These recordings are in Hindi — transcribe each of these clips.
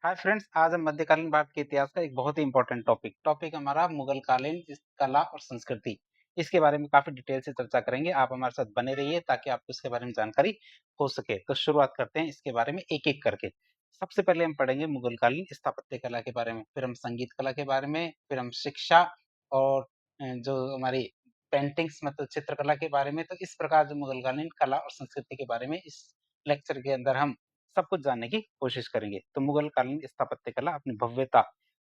हाय फ्रेंड्स, आज हम मध्यकालीन भारत के इतिहास का एक बहुत ही इंपॉर्टेंट टॉपिक हमारा मुगल कालीन कला और संस्कृति। इसके बारे में काफी डिटेल से चर्चा करेंगे। आप हमारे साथ बने रहिए ताकि आपको इसके बारे में जानकारी हो सके। तो शुरुआत करते हैं इसके बारे में एक एक करके। सबसे पहले हम पढ़ेंगे मुगल कालीन स्थापत्य कला के बारे में, फिर हम संगीत कला के बारे में, फिर हम शिक्षा और जो हमारी पेंटिंग्स मतलब चित्रकला के बारे में। तो इस प्रकार जो मुगल कालीन कला और संस्कृति के बारे में इस लेक्चर के अंदर हम सब कुछ जानने की कोशिश करेंगे। तो मुगल कालीन स्थापत्य कला अपनी भव्यता,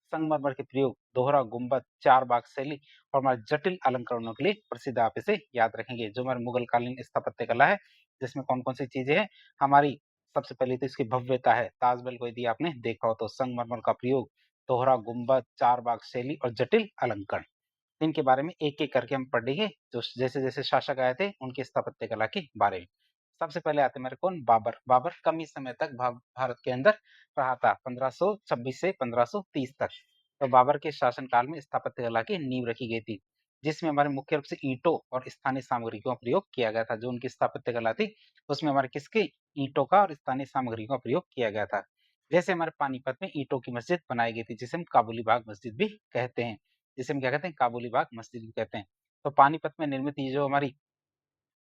संगमरमर के प्रयोग, दोहरा गुंबद, चार बाग शैली और हमारे जटिल अलंकरणों के लिए प्रसिद्ध। आप इसे याद रखेंगे। जो हमारे मुगल कालीन स्थापत्य कला है, जिसमें कौन-कौन सी चीजें हैं हमारी। सबसे पहले तो इसकी भव्यता है। ताजमहल को यदि आपने देखा हो तो संगमरमर का प्रयोग, दोहरा गुंबद, चार बाग शैली और जटिल अलंकरण। इनके बारे में एक-एक करके हम पढ़ेंगे, जो जैसे-जैसे शासक आए थे उनकी स्थापत्य कला के बारे में। सबसे पहले आते हैं हमारे कौन? बाबर। बाबर कम ही समय तक भारत के अंदर रहा था, 1526 से 1530 तक। तो बाबर के शासन काल में स्थापत्य कला की नींव रखी गई थी, जिसमें हमारे मुख्य रूप से ईंटों और स्थानीय सामग्री का प्रयोग किया गया था। जो उनकी स्थापत्य कला थी, उसमें हमारे किसके? ईंटों का और स्थानीय सामग्री का प्रयोग किया गया था। जैसे हमारे पानीपत में ईंटों की मस्जिद बनाई गई थी, जिसे हम काबुली बाग मस्जिद भी कहते हैं। जिसे हम क्या कहते हैं? काबुली बाग मस्जिद भी कहते हैं। तो पानीपत में निर्मित ये जो हमारी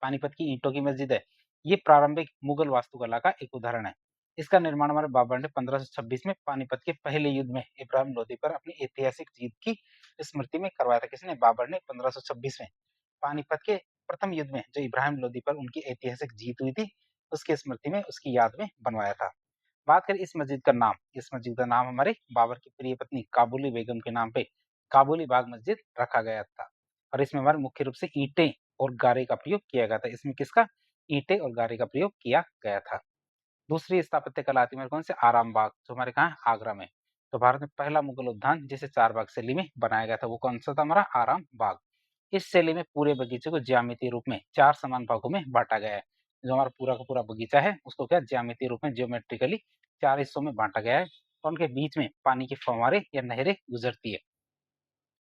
पानीपत की ईंटों की मस्जिद है, ये प्रारंभिक मुगल वास्तुकला का एक उदाहरण है। इसका निर्माण हमारे बाबर ने 1526 में पानीपत के पहले युद्ध में इब्राहिम लोदी पर अपनी ऐतिहासिक जीत की स्मृति में करवाया था। किसने? बाबर ने 1526 में पानीपत के प्रथम युद्ध में जो इब्राहिम लोदी पर उनकी ऐतिहासिक जीत हुई थी, उसकी स्मृति में, उसकी याद में बनवाया था। बात करें इस मस्जिद का नाम, इस मस्जिद का नाम हमारे बाबर की प्रिय पत्नी काबुली बेगम के नाम पे काबुली बाग मस्जिद रखा गया था। और इसमें हमारे मुख्य रूप से ईंटें और गारे का प्रयोग किया गया था। इसमें किसका? ईंटें और गारे का प्रयोग किया गया था। दूसरी स्थापत्य कला आती है हमारे कौन से? आराम बाग, जो हमारे कहाँ है? आगरा में। तो भारत में पहला मुगल उद्यान जिसे चार बाग शैली में बनाया गया था, वो कौन सा था? हमारा आराम बाग। इस शैली में पूरे बगीचे को ज्यामितीय रूप में चार समान भागों में बांटा गया है। जो हमारा पूरा का पूरा बगीचा है, उसको क्या ज्यामितीय रूप में जियोमेट्रिकली चार हिस्सों में बांटा गया है। और उनके बीच में पानी की फव्वारे या नहरें गुजरती है।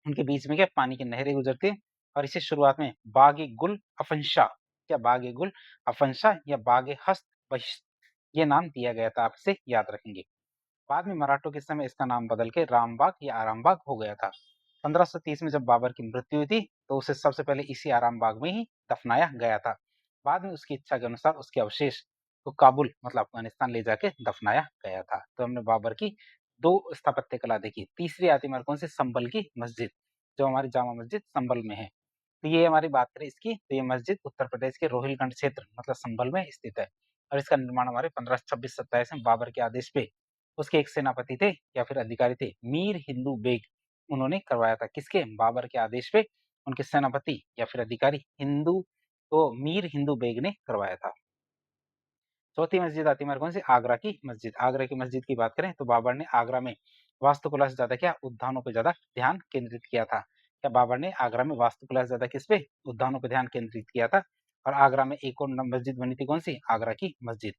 उनके बीच में क्या? पानी की नहरें गुजरती है। और इसे शुरुआत में बाग गुल अफनशाह, क्या बाग गुल अफनशाह या बाग हस्त बहिश्त, ये नाम दिया गया था। आप इसे याद रखेंगे। बाद में मराठों के समय इसका नाम बदल के रामबाग या आरामबाग हो गया था। 1530 में जब बाबर की मृत्यु हुई थी, तो उसे सबसे पहले इसी आरामबाग में ही दफनाया गया था। बाद में उसकी इच्छा के अनुसार उसके अवशेष को काबुल मतलब अफगानिस्तान ले जाके दफनाया गया था। तो हमने बाबर की दो स्थापत्य कला देखी। तीसरी आती है हमारे कौन से? संभल की मस्जिद, जो हमारी जामा मस्जिद संभल में है। तो ये हमारी बात करें इसकी, तो ये मस्जिद उत्तर प्रदेश के रोहिलखंड क्षेत्र मतलब संभल में स्थित है। और इसका निर्माण हमारे 1526-27 में बाबर के आदेश पे उसके एक सेनापति थे या फिर अधिकारी थे, मीर हिंदू बेग, उन्होंने करवाया था। किसके? बाबर के आदेश पे उनके सेनापति या फिर अधिकारी हिंदू तो मीर हिंदू बेग ने करवाया था। चौथी मस्जिद आती है हमारे कौन सी? आगरा की मस्जिद। आगरा की मस्जिद की बात करें तो बाबर ने आगरा में वास्तुकला से ज्यादा क्या? उद्यानों पे ज्यादा ध्यान केंद्रित किया था। क्या बाबर ने आगरा में वास्तुकला से ज्यादा किस पे? उद्यानों पे ध्यान केंद्रित किया था। और आगरा में एक और मस्जिद बनी थी, कौन सी? आगरा की मस्जिद।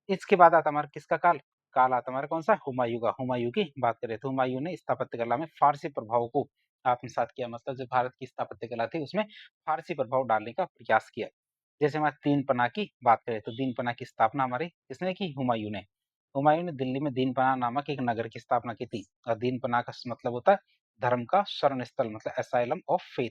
इसके बाद आता हमारा किसका काल? काल आता हमारा कौन सा? हुमायूं का। हुमायूं की बात करें तो हुमायूं ने स्थापत्य कला में फारसी प्रभाव को आत्मसात किया। मतलब जो भारत की स्थापत्य कला थी उसमें फारसी प्रभाव डालने का प्रयास किया। जैसे हमारे दीन पना की बात करें तो दीन पना की स्थापना हमारे किसने की? हुमायूं ने। हुमायूं ने दिल्ली में दीन पना नामक एक नगर की स्थापना की थी। और दीन पना का मतलब होता है धर्म का शरण स्थल मतलब एसाइलम ऑफ फेथ।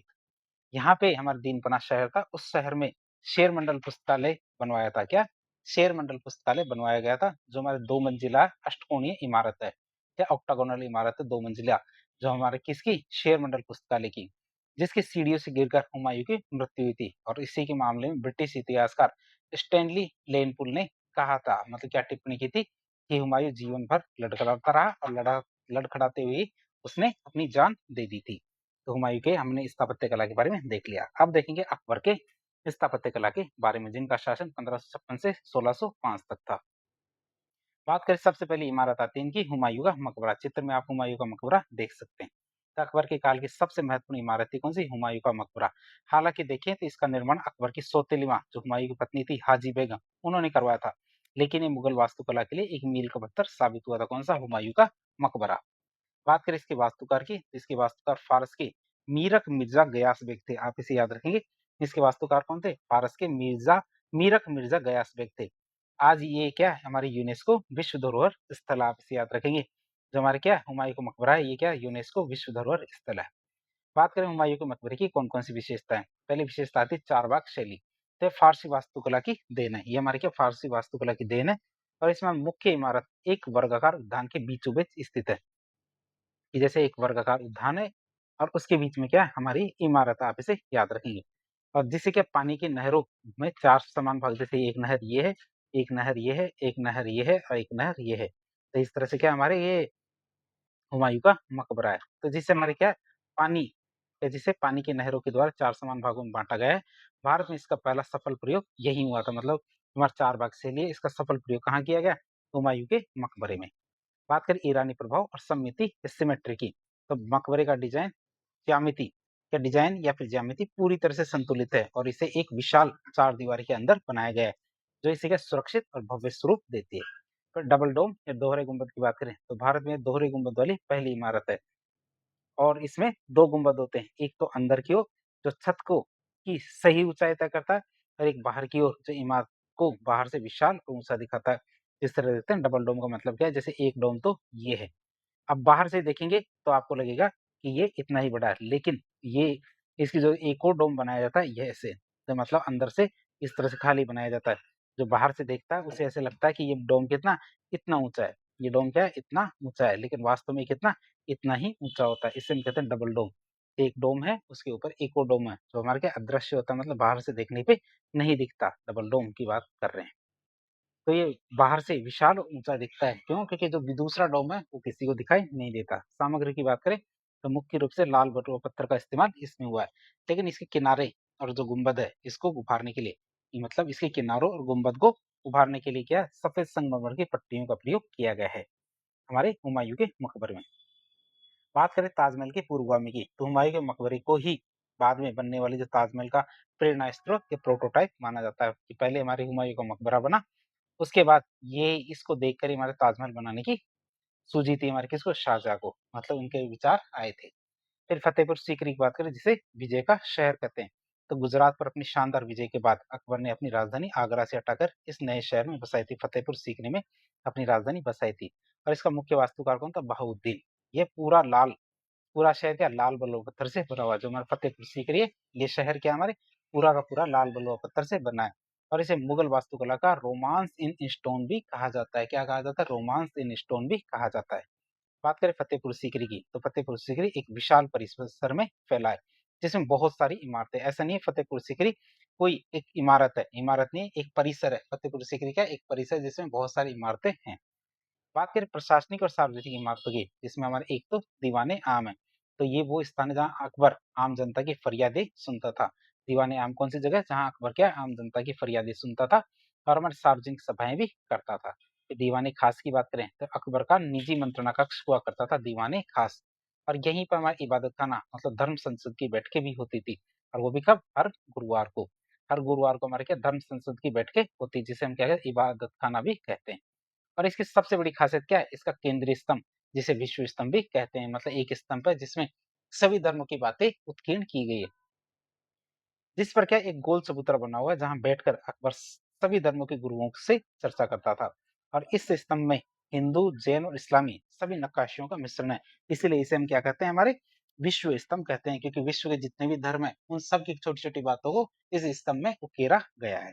यहाँ पे हमारा दीनपना शहर था, उस शहर में शेर मंडल पुस्तकालय बनवाया था। क्या? शेर मंडल पुस्तकालय बनवाया गया था, जो हमारे दो मंजिला अष्टकोणीय इमारत है। क्या? ऑक्टागोनल इमारत है, दो मंजिला, जो हमारे किसकी? शेर मंडल पुस्तकालय की, जिसकी सीढ़ियों से गिरकर हुमायूं की मृत्यु हुई थी। और इसी के मामले में ब्रिटिश इतिहासकार स्टैनली लेनपुल ने कहा था, मतलब क्या टिप्पणी की थी, कि हुमायूं जीवन भर लड़खड़ाता रहा और लड़खड़ाते हुए उसने अपनी जान दे दी थी। तो हुमायूं के हमने स्थापत्य कला के बारे में देख लिया। अब देखेंगे अकबर के स्थापत्य कला के बारे में, जिनका शासन 1556 से 1605 तक था। बात करें सबसे पहली इमारत आती है इनकी हुमायूं का मकबरा। चित्र में आप हुमायूं का मकबरा देख सकते हैं। तो अकबर के काल की सबसे महत्वपूर्ण इमारत थी कौन सी? हुमायूं का मकबरा। हालांकि देखें तो इसका निर्माण अकबर की सौतेली मां जो हुमायूं की पत्नी थी हाजी बेगम, उन्होंने करवाया था। लेकिन ये मुगल वास्तुकला के लिए एक मील का पत्थर साबित हुआ था। कौन सा? हुमायूं का मकबरा। बात करें इसके वास्तुकार की, तो इसके वास्तुकार फारस के मीरक मिर्जा गयास बेग थे। आप इसे याद रखेंगे। इसके वास्तुकार कौन थे? फारस के मीरक मिर्जा गयास बेग थे। आज ये क्या है हमारी यूनेस्को विश्व धरोहर स्थल, आप इसे याद रखेंगे। जो हमारे क्या हुमायूं का मकबरा है, ये क्या यूनेस्को विश्व धरोहर स्थल है। बात करें हुमायूं के मकबरे की कौन-कौन सी विशेषताएं, पहली विशेषता आती है चारबाग शैली। तो ये फारसी वास्तुकला की देन है, ये हमारी क्या फारसी वास्तुकला की देन है। और इसमें मुख्य इमारत एक वर्गाकार उद्यान के बीचों बीच स्थित है, कि जैसे एक वर्गाकार उद्यान है और उसके बीच में क्या है हमारी इमारत, आप इसे याद रखेंगे। और जिसे क्या पानी की नहरों में चार समान भाग, जैसे एक नहर ये है, एक नहर ये है, एक नहर ये है और एक नहर ये है। तो इस तरह से क्या हमारे ये हुमायूं का मकबरा है। तो जिससे हमारे क्या है पानी, जिसे पानी की नहरों के द्वारा चार समान भागों में बांटा गया है। भारत में इसका पहला सफल प्रयोग यही हुआ था, मतलब हमारे चार भाग से लिए इसका सफल प्रयोग कहाँ किया गया, हुमायूं के मकबरे में। बात करें ईरानी प्रभाव और सममिति सिमेट्री की, तो मकबरे का डिजाइन ज्यामिति या डिजाइन या फिर ज्यामिति पूरी तरह से संतुलित है और इसे एक विशाल चार दीवारी के अंदर बनाया गया है, जो इसे क्या सुरक्षित और भव्य स्वरूप देती है। फिर डबल डोम या दोहरे गुंबद की बात करें तो भारत में दोहरे गुंबद वाली पहली इमारत है और इसमें दो गुंबद होते हैं, एक तो अंदर की ओर जो छत को की सही ऊंचाई तय करता है और एक बाहर की ओर जो इमारत को बाहर से विशाल और ऊंचा दिखाता है। इस तरह देखते हैं डबल डोम का मतलब क्या है, जैसे एक डोम तो ये है, अब बाहर से देखेंगे तो आपको लगेगा कि ये इतना ही बड़ा है, लेकिन ये इसकी जो एक और डोम बनाया जाता है ये ऐसे, तो मतलब अंदर से इस तरह से खाली बनाया जाता है। जो बाहर से देखता है उसे ऐसे लगता है कि ये डोम कितना इतना ऊंचा है, ये डोम क्या है इतना ऊंचा है, लेकिन वास्तव में कितना इतना ही ऊंचा होता है। इसे हम कहते हैं डबल डोम। एक डोम है उसके ऊपर एक और डोम है, जो हमारे क्या अदृश्य होता है, मतलब बाहर से देखने पे नहीं दिखता, डबल डोम की बात कर रहे हैं। तो ये बाहर से विशाल और ऊंचा दिखता है, क्यों? क्योंकि जो दूसरा डोम है वो किसी को दिखाई नहीं देता। सामग्री की बात करें तो मुख्य रूप से लाल बटुआ पत्थर का इस्तेमाल इसमें हुआ है, लेकिन इसके किनारे और जो गुंबद है इसको उभारने के लिए, मतलब इसके किनारों और गुंबद को उभारने के लिए क्या सफेद संगमरमर की पट्टियों का प्रयोग किया गया है हमारे हुमायूं के मकबरे में। बात करें ताजमहल के पूर्वगामी की, तो हुमायूं के मकबरे को ही बाद में बनने वाली जो ताजमहल का प्रेरणा स्रोत या प्रोटोटाइप माना जाता है, कि पहले हमारे हुमायूं का मकबरा बना, उसके बाद ये इसको देखकर ही हमारे ताजमहल बनाने की सूझी थी हमारे किसको, शाहजहां को, मतलब उनके विचार आए थे। फिर फतेहपुर सीकरी की बात करें जिसे विजय का शहर कहते हैं, तो गुजरात पर अपनी शानदार विजय के बाद अकबर ने अपनी राजधानी आगरा से हटाकर इस नए शहर में बसाई थी, फतेहपुर सीकरी में अपनी राजधानी बसाई थी। और इसका मुख्य वास्तुकार कौन था, बहाउद्दीन। ये पूरा लाल, पूरा शहर क्या लाल बलुआ पत्थर से बना हुआ, जो हमारा फतेहपुर सीकरी है ये शहर क्या हमारे पूरा का पूरा लाल बलुआ पत्थर से बना है। और इसे मुगल वास्तुकला का रोमांस इन स्टोन भी कहा जाता है, क्या कहा जाता है, रोमांस इन स्टोन भी कहा जाता है। बात करें फतेहपुर सीकरी की, तो फतेहपुर सीकरी एक विशाल परिसर में फैला है, जिसमें बहुत सारी इमारतें, ऐसा नहीं है फतेहपुर सीकरी कोई एक इमारत है, इमारत नहीं एक परिसर है, फतेहपुर सीकरी का एक परिसर जिसमें बहुत सारी इमारतें हैं। बात करें प्रशासनिक और सार्वजनिक इमारतों की, जिसमें हमारे एक तो दीवाने आम है, तो ये वो स्थान है जहाँ अकबर आम जनता की फरियादें सुनता था। दीवाने आम कौन सी जगह है, जहाँ अकबर क्या आम जनता की फरियादें सुनता था और हमारे सार्वजनिक सभाएं भी करता था। तो दीवाने खास की बात करें तो अकबर का निजी मंत्रणा कक्ष हुआ करता था दीवाने खास, और यहीं पर हमारी इबादत खाना मतलब धर्म संसद की बैठकें भी होती थी, और वो भी कब, हर गुरुवार को। हर गुरुवार को हमारे क्या धर्म संसद की बैठकें होती, जिसे हम क्या कहते हैं इबादत खाना भी कहते हैं। और इसकी सबसे बड़ी खासियत क्या है, इसका केंद्रीय स्तंभ जिसे विश्व स्तंभ भी कहते हैं, मतलब एक स्तंभ है जिसमें सभी धर्मों की बातें उत्कीर्ण की गई है, जिस पर क्या एक गोल चबूतरा बना हुआ है जहां बैठकर अकबर सभी धर्मों के गुरुओं से चर्चा करता था। और इस स्तंभ में हिंदू, जैन और इस्लामी सभी नक्काशियों का मिश्रण है, इसीलिए इसे हम क्या कहते हैं हमारे विश्व स्तंभ कहते हैं, क्योंकि विश्व के जितने भी धर्म है उन सब की छोटी छोटी बातों को इस स्तंभ में उकेरा गया है।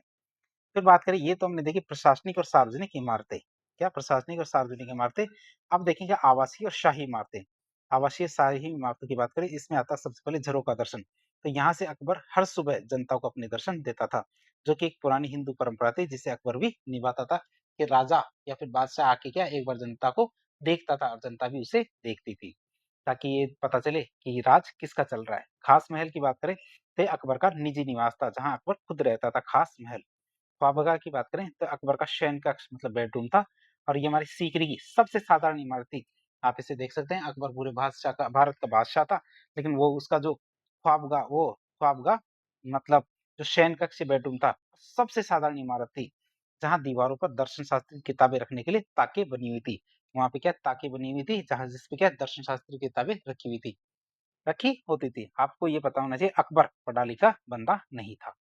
फिर बात करें, ये तो हमने देखी प्रशासनिक और सार्वजनिक इमारतें, क्या प्रशासनिक और सार्वजनिक इमारतें। अब देखेंगे आवासीय और शाही इमारतें। आवासीय शाही इमारतों की बात करें, इसमें आता है सबसे पहले झरोखा दर्शन। तो यहाँ से अकबर हर सुबह जनता को अपने दर्शन देता था, जो कि एक पुरानी हिंदू परंपरा थी जिसे अकबर भी निभाता था, कि राजा या फिर बादशाह आके क्या एक बार जनता को देखता था और जनता भी उसे देखती थी, ताकि ये पता चले कि राज किसका चल रहा है। खास महल की बात करें तो अकबर का निजी निवास था, जहाँ अकबर खुद रहता था, खास महल। ख्वाबगह की बात करें तो अकबर का शयन कक्ष मतलब बेडरूम था, और ये हमारी सीकरी की सबसे साधारण इमारत थी। आप इसे देख सकते हैं, अकबर पूरे बादशाह का भारत का बादशाह था, लेकिन वो उसका जो ख्वाबगह मतलब जो शयन कक्ष बेडरूम था सबसे साधारण इमारत थी, जहाँ दीवारों पर दर्शन शास्त्र की किताबें रखने के लिए ताके बनी हुई थी। वहां पे क्या ताके बनी हुई थी, जहाँ जिसपे क्या दर्शन शास्त्र की किताबें रखी हुई थी, रखी होती थी। आपको ये पता होना चाहिए अकबर पढ़ा लिखा बंदा नहीं था।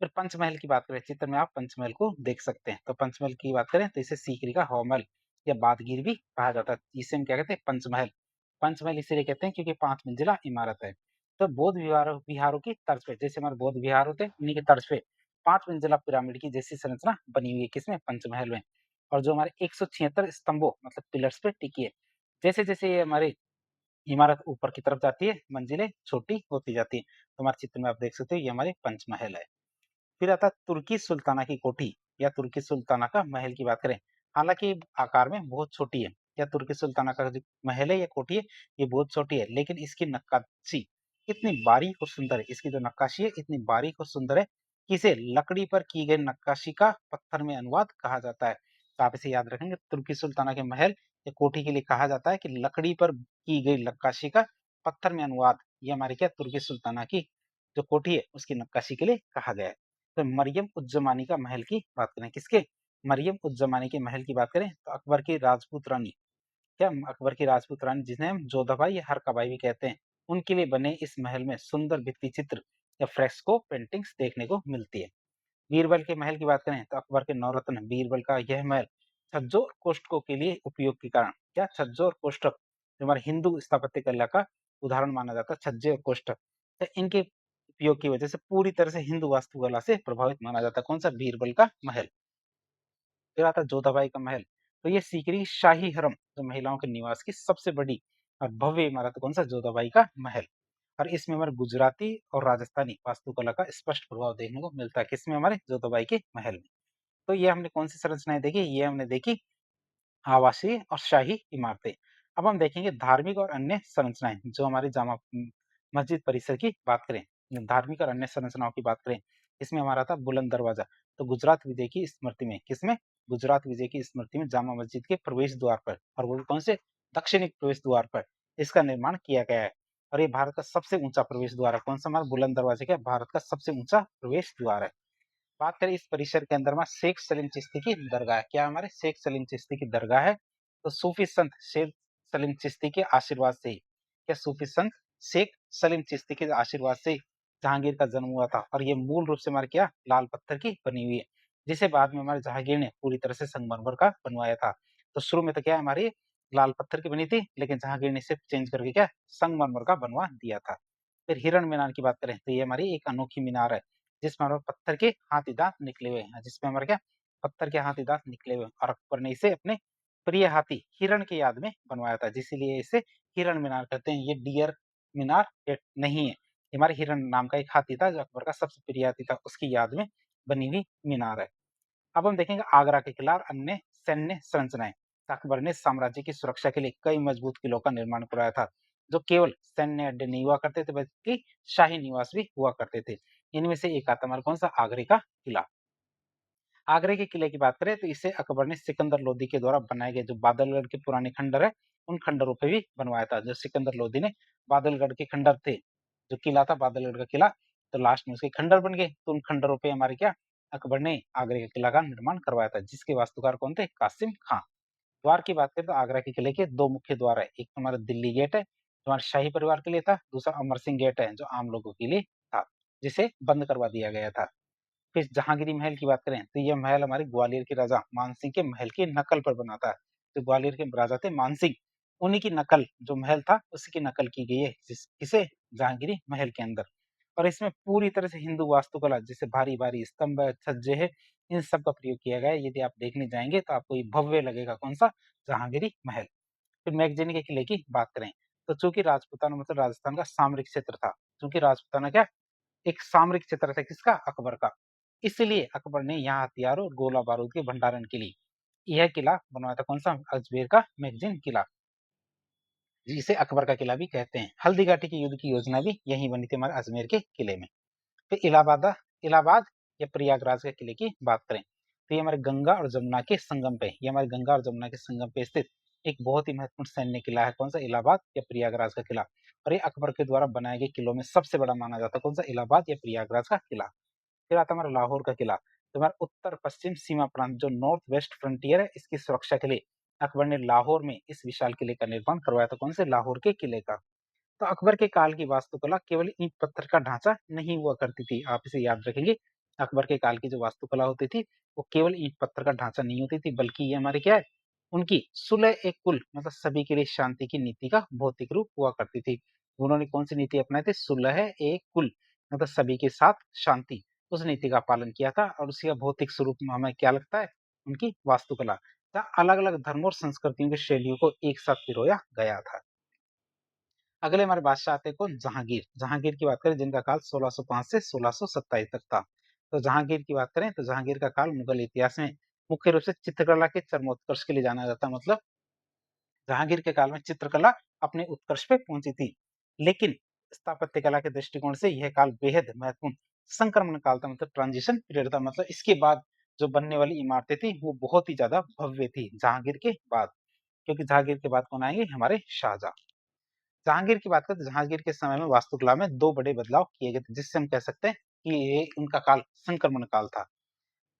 फिर पंचमहल की बात करें, चित्र में आप पंचमहल को देख सकते हैं। तो पंचमहल की बात करें तो इसे सीकरी का हौमहल या बादगीर भी कहा जाता है। इसे हम क्या कहते हैं? पंचमहल। पंचमहल इसीलिए कहते हैं क्योंकि 5 मंजिला इमारत है। तो बौद्ध विहारों विहारों की तर्ज पे, जैसे हमारे बौद्ध विहार होते हैं, उन्हीं की तर्ज पे 5 मंजिला पिरामिड की जैसी संरचना बनी हुई है किसमें? पंचमहल में। और जो हमारे 176 स्तंभों मतलब पिलर्स पे टिकी है। जैसे-जैसे ये हमारी इमारत ऊपर की तरफ जाती है, मंजिलें छोटी होती जाती हैं। तो हमारे चित्र में आप देख सकते हो ये हमारे पंचमहल है। फिर आता है तुर्की सुल्ताना की कोठी या तुर्की सुल्ताना का महल की बात करें, हालांकि आकार में बहुत छोटी है। या तुर्की सुल्ताना का जो महल है या कोठी है, ये बहुत छोटी है, लेकिन इसकी नक्काशी इतनी बारीक और सुंदर है, इसकी जो नक्काशी है इतनी बारीक और सुंदर है कि इसे लकड़ी पर की गई नक्काशी का पत्थर में अनुवाद कहा जाता है। तो आप इसे याद रखेंगे, तुर्की सुल्ताना के महल या कोठी के लिए कहा जाता है कि लकड़ी पर की गई नक्काशी का पत्थर में अनुवाद। ये हमारी क्या तुर्की सुल्ताना की जो कोठी है उसकी नक्काशी के लिए कहा गया है। तो मरियम उज जमानी का महल की बात करें, किसके? मरियम उज जमानी के महल की बात करें तो अकबर की राजपूत रानी, क्या अकबर की राजपूत रानी जिन्हें हम जोधाबाई या हरकाबाई भी कहते हैं, उनके लिए बने इस महल में सुंदर भित्ति चित्र या फ्रेस्को पेंटिंग्स देखने को मिलती है। बीरबल के महल की बात करें तो अकबर के नवरत्न बीरबल का यह महल छज्जों और कोष्ठकों के लिए उपयोग के कारण, क्या छज्जों और कोष्ठक जो हमारे हिंदू स्थापत्य कला का उदाहरण माना जाता है, छज्जे और कोष्ठक, तो इनके उपयोग की वजह से पूरी तरह से हिंदू वास्तुकला से प्रभावित माना जाता है। कौन सा? बीरबल का महल। फिर आता है जोधाबाई का महल। तो ये सीकरी शाही हरम जो महिलाओं के निवास की सबसे बड़ी और भव्य इमारत, कौन सा? जोधाबाई का महल। और इसमें हमारे गुजराती और राजस्थानी वास्तुकला का स्पष्ट प्रभाव देखने को मिलता है, किसमें? हमारे जोधाबाई के महल में। तो ये हमने कौन सी संरचनाएं देखी? ये हमने देखी आवासीय और शाही इमारतें। अब हम देखेंगे धार्मिक और अन्य संरचनाएं, जो हमारी जामा मस्जिद परिसर की बात करें, धार्मिक और अन्य संरचनाओं की बात करें, इसमें हमारा था बुलंद दरवाजा। तो गुजरात विजय की स्मृति में, किसमें? गुजरात विजय की स्मृति में जामा मस्जिद के प्रवेश द्वार पर, और वो भी कौन से? दक्षिणी प्रवेश द्वार पर इसका निर्माण किया गया है। और ये भारत का सबसे ऊंचा प्रवेश द्वार है। कौन सा? हमारा बुलंद दरवाजे का भारत का सबसे ऊंचा प्रवेश द्वार है। बात करें इस परिसर के अंदर में शेख सलीम चिश्ती की दरगाह है। क्या? हमारे शेख सलीम चिश्ती की दरगाह है। तो सूफी संत शेख सलीम चिश्ती के आशीर्वाद से ही, क्या सूफी संत शेख सलीम चिश्ती के आशीर्वाद से जहांगीर का जन्म हुआ था। और ये मूल रूप से हमारे क्या लाल पत्थर की बनी हुई है, जिसे बाद में हमारे जहांगीर ने पूरी तरह से संगमरमर का बनवाया था। तो शुरू में तो क्या हमारी लाल पत्थर की बनी थी, लेकिन जहांगीर ने इसे चेंज करके क्या संगमरमर का बनवा दिया था। फिर हिरण मीनार की बात करें तो ये हमारी एक अनोखी मीनार है, जिसमें हमारे पत्थर के हाथी दांत निकले हुए हैं, जिसमें हमारे क्या पत्थर के हाथी दांत निकले हुए हैं। और अकबर ने इसे अपने प्रिय हाथी हिरण की याद में बनवाया था, जिसलिए इसे हिरण मीनार कहते हैं। ये डियर मीनार नहीं है, ये हमारे हिरण नाम का एक हाथी था जो अकबर का सबसे प्रिय हाथी था, उसकी याद में बनी हुई मीनार है। अब हम देखेंगे आगरा के किला और अन्य सैन्य संरचनाएं। अकबर ने साम्राज्य की सुरक्षा के लिए कई मजबूत किलों का निर्माण कराया था, जो केवल सैन्य अड्डे नहीं हुआ करते थे बल्कि शाही निवास भी हुआ करते थे। इनमें से एक आता हमारा कौन सा? आगरे का किला। आगरे के किले की बात करें तो इसे अकबर ने सिकंदर लोदी के द्वारा बनाए गए जो बादलगढ़ के पुराने खंडर है, उन खंडरों पे भी बनवाया था। जो सिकंदर लोदी ने बादलगढ़ के खंडर थे, जो किला था बादलगढ़ का किला, तो लास्ट में उसके खंडर बन गए, तो उन खंडरों पे हमारे क्या अकबर ने आगरे के किला का निर्माण करवाया था, जिसके वास्तुकार कौन थे? कासिम खां। द्वार की बात करें तो आगरा के किले के दो मुख्य द्वार है, एक हमारा दिल्ली गेट है जो हमारे शाही परिवार के लिए था, दूसरा अमर सिंह गेट है जो आम लोगों के लिए था, जिसे बंद करवा दिया गया था। फिर जहांगीरी महल की बात करें तो यह महल हमारे ग्वालियर के राजा मानसिंह के महल की नकल पर बना था। जो ग्वालियर के राजा थे मानसिंह, उन्हीं की नकल जो महल था उसी की नकल की गई है, किसे? जहांगीरी महल के अंदर। और इसमें पूरी तरह से हिंदू वास्तुकला जैसे भारी भारी स्तंभ है, छज्जे है, इन सब का प्रयोग किया गया है। यदि आप देखने जाएंगे तो आपको ये भव्य लगेगा। कौन सा? जहांगीरी महल। फिर मैगजीनी के किले की बात करें तो चूंकि राजपूताना मतलब राजस्थान का सामरिक क्षेत्र था, चूंकि राजपूताना क्या एक सामरिक क्षेत्र था, किसका? अकबर का। इसलिए अकबर ने यहाँ हथियारों और गोला बारूद के भंडारण के लिए यह किला बनवाया था। कौन सा? अजमेर का मैगजीन किला, जिसे अकबर का किला भी कहते हैं। हल्दी घाटी के युद्ध की योजना भी यही बनी थी हमारे अजमेर के किले में। फिर इलाहाबाद या प्रयागराज के किले की बात करें तो ये हमारे गंगा और जमुना के संगम पे, ये हमारे गंगा और जमुना के संगम पे स्थित एक बहुत ही महत्वपूर्ण सैन्य किला है। कौन सा? इलाहाबाद या प्रयागराज का किला। और ये अकबर के द्वारा बनाए गए किलों में सबसे बड़ा माना जाता है। कौन सा? इलाहाबाद या प्रयागराज का किला। फिर आता है हमारा लाहौर का किला, तो हमारा उत्तर पश्चिम सीमा प्रांत जो नॉर्थ वेस्ट फ्रंटियर है, इसकी सुरक्षा के लिए अकबर ने लाहौर में इस विशाल किले का निर्माण करवाया था। कौन से? लाहौर के किले का। तो अकबर के काल की वास्तुकला केवल ईंट पत्थर का ढांचा नहीं हुआ करती थी, आप इसे याद रखेंगे। अकबर के काल की जो वास्तुकला होती थी, वो केवल ईंट पत्थर का ढांचा नहीं होती थी, बल्कि ये हमारे क्या है, उनकी सुलह ए कुल मतलब सभी के लिए शांति की नीति का भौतिक रूप हुआ करती थी। उन्होंने कौन सी नीति अपनाई थी? सुलह ए कुल मतलब सभी के साथ शांति, उस नीति का पालन किया था और उसी का भौतिक स्वरूप में हमें क्या लगता है? उनकी वास्तुकला, जहाँ अलग-अलग धर्मों और संस्कृतियों की शैलियों को एक साथ पिरोया गया था। अगले हमारे बादशाह आते हैं कौन? जहांगीर। जहांगीर की बात करें जिनका काल 1605 से 1627 तक था। तो जहांगीर की बात करें तो जहांगीर का काल मुगल इतिहास में मुख्य रूप से चित्रकला के चरमोत्कर्ष के लिए जाना जाता है। मतलब जहांगीर के काल में चित्रकला अपने उत्कर्ष पे पहुंची थी, लेकिन स्थापत्य कला के दृष्टिकोण से यह काल बेहद महत्वपूर्ण संक्रमण काल था, मतलब ट्रांजिशन पीरियड था। मतलब इसके बाद जो बनने वाली इमारतें थी वो बहुत ही ज्यादा भव्य थी जहांगीर के बाद, क्योंकि जहांगीर के बाद कौन आएंगे? हमारे शाहजहां। जहांगीर की बात करें तो जहांगीर के समय में वास्तुकला में दो बड़े बदलाव किए गए थे, जिससे हम कह सकते हैं कि ये उनका काल संक्रमण काल था।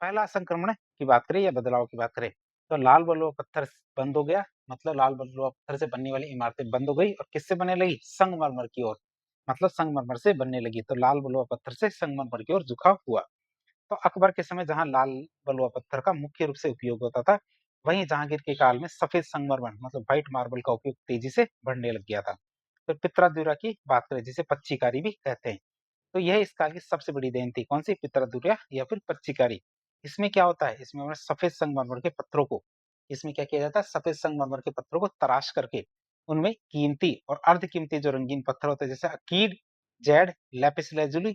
पहला संक्रमण की बात करें या बदलाव की बात करें तो लाल बलुआ पत्थर बंद हो गया, मतलब लाल बलुआ पत्थर से बनने वाली इमारतें बंद हो गई और किससे बनने लगी? संगमरमर की ओर, मतलब संगमरमर से बनने लगी। तो लाल बलुआ पत्थर से संगमरमर की ओर झुकाव हुआ। तो अकबर के समय जहां लाल बलुआ पत्थर का मुख्य रूप से उपयोग होता था, वहीं जहांगीर के काल में सफेद संगमरमर मतलब व्हाइट मार्बल का उपयोग तेजी से बढ़ने लग गया था। तो पित्रादुरा की बात करें जिसे पच्चीकारी भी कहते हैं, तो यह इस काल की सबसे बड़ी देन थी। कौन सी? पित्रादुरा या फिर पच्चीकारी। इसमें क्या होता है? इसमें हमें सफेद संगमरमर के पत्थरों को, इसमें क्या किया जाता है? सफेद संगमरमर के पत्थरों को तराश करके उनमें कीमती और अर्ध कीमती जो रंगीन पत्थर होते हैं जैसे अकीड, जैड, लैपिस लेजुली,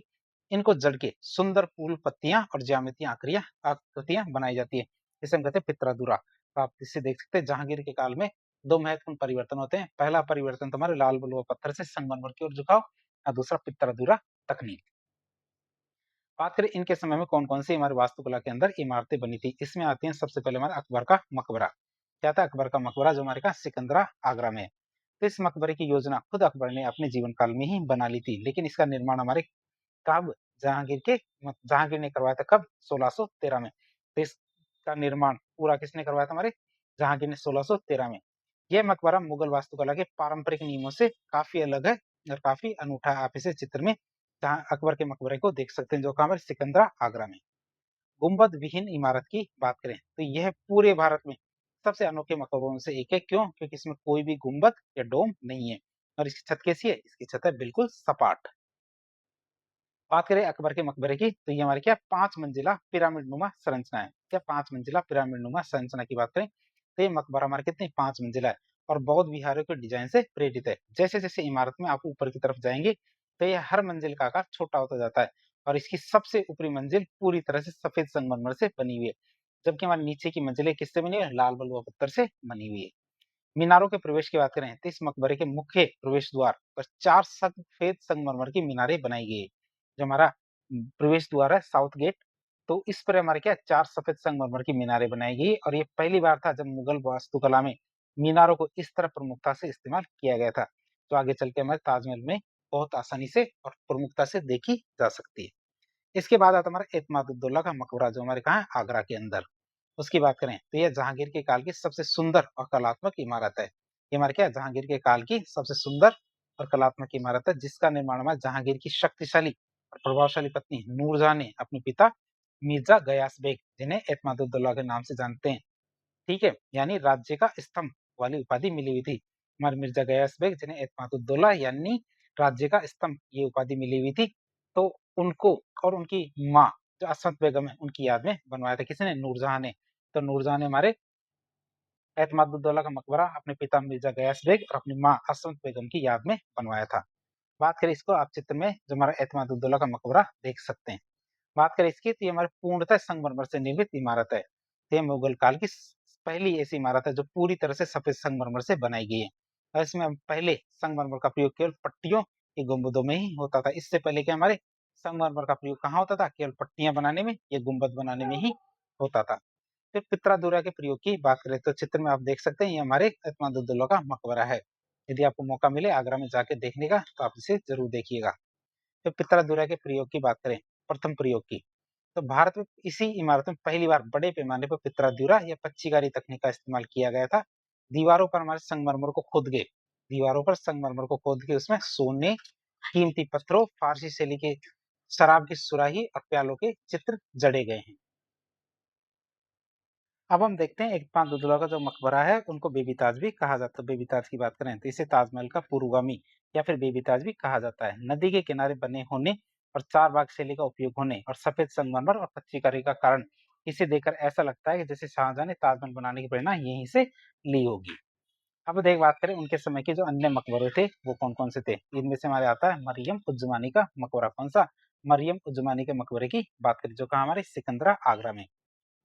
इनको जड़ के सुंदर फूल पत्तियां और ज्यामितीय आकृतियां बनाई जाती है, इसे हम कहते हैं पित्रादुरा। तो आप इससे देख सकते हैं जहांगीर के काल में दो महत्वपूर्ण परिवर्तन होते हैं। पहला परिवर्तन तुम्हारे लाल बलुआ पत्थर से संगमरमर की ओर झुकाव और दूसरा पित्रादुरा तकनीक। बात करें इनके समय में कौन-कौन सी हमारी वास्तुकला के अंदर इमारतें बनी थी, इसमें आती हैं सबसे पहले हमारा अकबर का मकबरा। क्या था? अकबर का मकबरा जो हमारे कहा सिकंदरा आगरा में है। तो इस मकबरे की योजना खुद अकबर ने अपने जीवन काल में ही बना ली थी, लेकिन इसका निर्माण हमारे कब? जहांगीर ने करवाया था कब? 1613 में। तो इसका निर्माण पूरा किसने करवाया था? हमारे जहांगीर ने 1613 में। यह मकबरा मुगल वास्तुकला के पारंपरिक नियमों से काफी अलग है और काफी अनूठा है। आप इसे चित्र में जहाँ अकबर के मकबरे को देख सकते हैं जो कहाँ पर? सिकंदरा आगरा में। गुंबद विहीन इमारत की बात करें तो यह पूरे भारत में सबसे अनोखे मकबरों में से एक है। क्यों? क्योंकि इसमें कोई भी गुंबद या डोम नहीं है और इसकी छत कैसी है? इसकी छत है बिल्कुल सपाट। बात करें अकबर के मकबरे की तो ये हमारे क्या 5 मंजिला पिरामिड नुमा संरचना है। क्या 5 मंजिला पिरामिड नुमा संरचना की बात करें तो ये मकबरा हमारे कितने 5 मंजिला है और बौद्ध विहारों के डिजाइन से प्रेरित है। जैसे-जैसे इमारत में आप ऊपर की तरफ जाएंगे तो ये हर मंजिल का आकार छोटा होता जाता है और इसकी सबसे ऊपरी मंजिल पूरी तरह से सफेद संगमरमर से बनी हुई है, जबकि हमारे नीचे की मंजिलें किससे बनी हुई है? लाल बलुआ पत्थर से बनी हुई है। मीनारों के प्रवेश की बात करें तो इस मकबरे के मुख्य प्रवेश द्वार पर 4 सफेद संगमरमर की मीनारें बनाई गई है। जो हमारा प्रवेश द्वार है साउथ गेट, तो इस पर हमारे क्या 4 सफेद संगमरमर की मीनारें बनाई गई और ये पहली बार था जब मुगल वास्तुकला में मीनारों को इस तरह प्रमुखता से इस्तेमाल किया गया था, जो आगे चल के हमारे ताजमहल में बहुत आसानी से और प्रमुखता से देखी जा सकती है। इसके बाद आता है हमारा एतमादुद्दौला का मकबरा जो हमारे कहाँ है? आगरा के अंदर। उसकी बात करें तो यह जहांगीर के काल की सबसे सुंदर और कलात्मक इमारत है। ये हमारे क्या है? जहांगीर के काल की सबसे सुंदर और कलात्मक इमारत है, जिसका निर्माण हमारे जहांगीर की शक्तिशाली और प्रभावशाली पत्नी नूरजहां ने अपने पिता मिर्जा गयास बेग, जिन्हें एतमादुद्दौला के नाम से जानते हैं, ठीक है, यानी राज्य का स्तंभ वाली उपाधि मिली हुई थी। हमारे मिर्जा गयास बेग जिन्हें एतमादुद्दौला यानी राज्य का स्तंभ ये उपाधि मिली हुई थी, तो उनको और उनकी माँ जो असमत बेगम है उनकी याद में बनवाया था। किसने? नूरजहां ने। तो नूरजहां ने हमारे एतमादुद्दौला का मकबरा अपने पिता मिर्जा गयास बेग और अपनी माँ असमत बेगम की याद में बनवाया था। बात करें इसको आप चित्र में जो हमारा एतमादुद्दौला का मकबरा देख सकते हैं। बात करें इसकी तो ये हमारे पूर्णतः संगमरमर से निर्मित इमारत है। तो ये मुगल काल की पहली ऐसी इमारत है जो पूरी तरह से सफेद संगमरमर से बनाई गई है और इसमें पहले संगमरमर का प्रयोग केवल पट्टियों के गुंबदों में ही होता था। इससे पहले क्या हमारे संगमरमर का प्रयोग कहाँ होता था? केवल पट्टियां बनाने में या गुंबद बनाने में ही होता था। फिर पित्रादुरा के प्रयोग की बात करें तो चित्र में आप देख सकते हैं ये हमारे एतमादुद्दौला का मकबरा है। यदि आपको मौका मिले आगरा में जाके देखने का तो आप इसे जरूर देखिएगा। फिर पित्रादुरा के प्रयोग की बात करें, प्रथम प्रयोग की, तो भारत में इसी इमारत में पहली बार बड़े पैमाने पर पित्रादुरा या पच्चीकारी तकनीक का इस्तेमाल किया गया था। दीवारों पर हमारे संगमरमर को खोद के दीवारों पर संगमरमर को खोद के उसमें सोने, कीमती पत्थरों, फारसी शैली के शराब की सुराही और प्यालों के चित्र जड़े गए हैं। अब हम देखते हैं एकपाल दुदुला का जो मकबरा है उनको बेबी ताज भी कहा जाता है। बेबी ताज की बात करें तो इसे ताजमहल का पूर्वगामी या फिर बेबी ताज भी कहा जाता है। नदी के किनारे बने होने और चार बाग शैली का उपयोग होने और सफेद संगमरमर और कच्ची कारी का कारण इसे देखकर ऐसा लगता है कि जैसे शाहजहां ने ताजमहल बनाने की प्रेरणा यहीं से ली होगी। अब देख बात करें उनके समय के जो अन्य मकबरे थे वो कौन कौन से थे। इनमें से हमारे आता है मरियम उज़्ज़मानी का मकबरा। कौन सा? मरियम उज़्ज़मानी के मकबरे की बात करें जो कहा हमारे सिकंदरा आगरा में।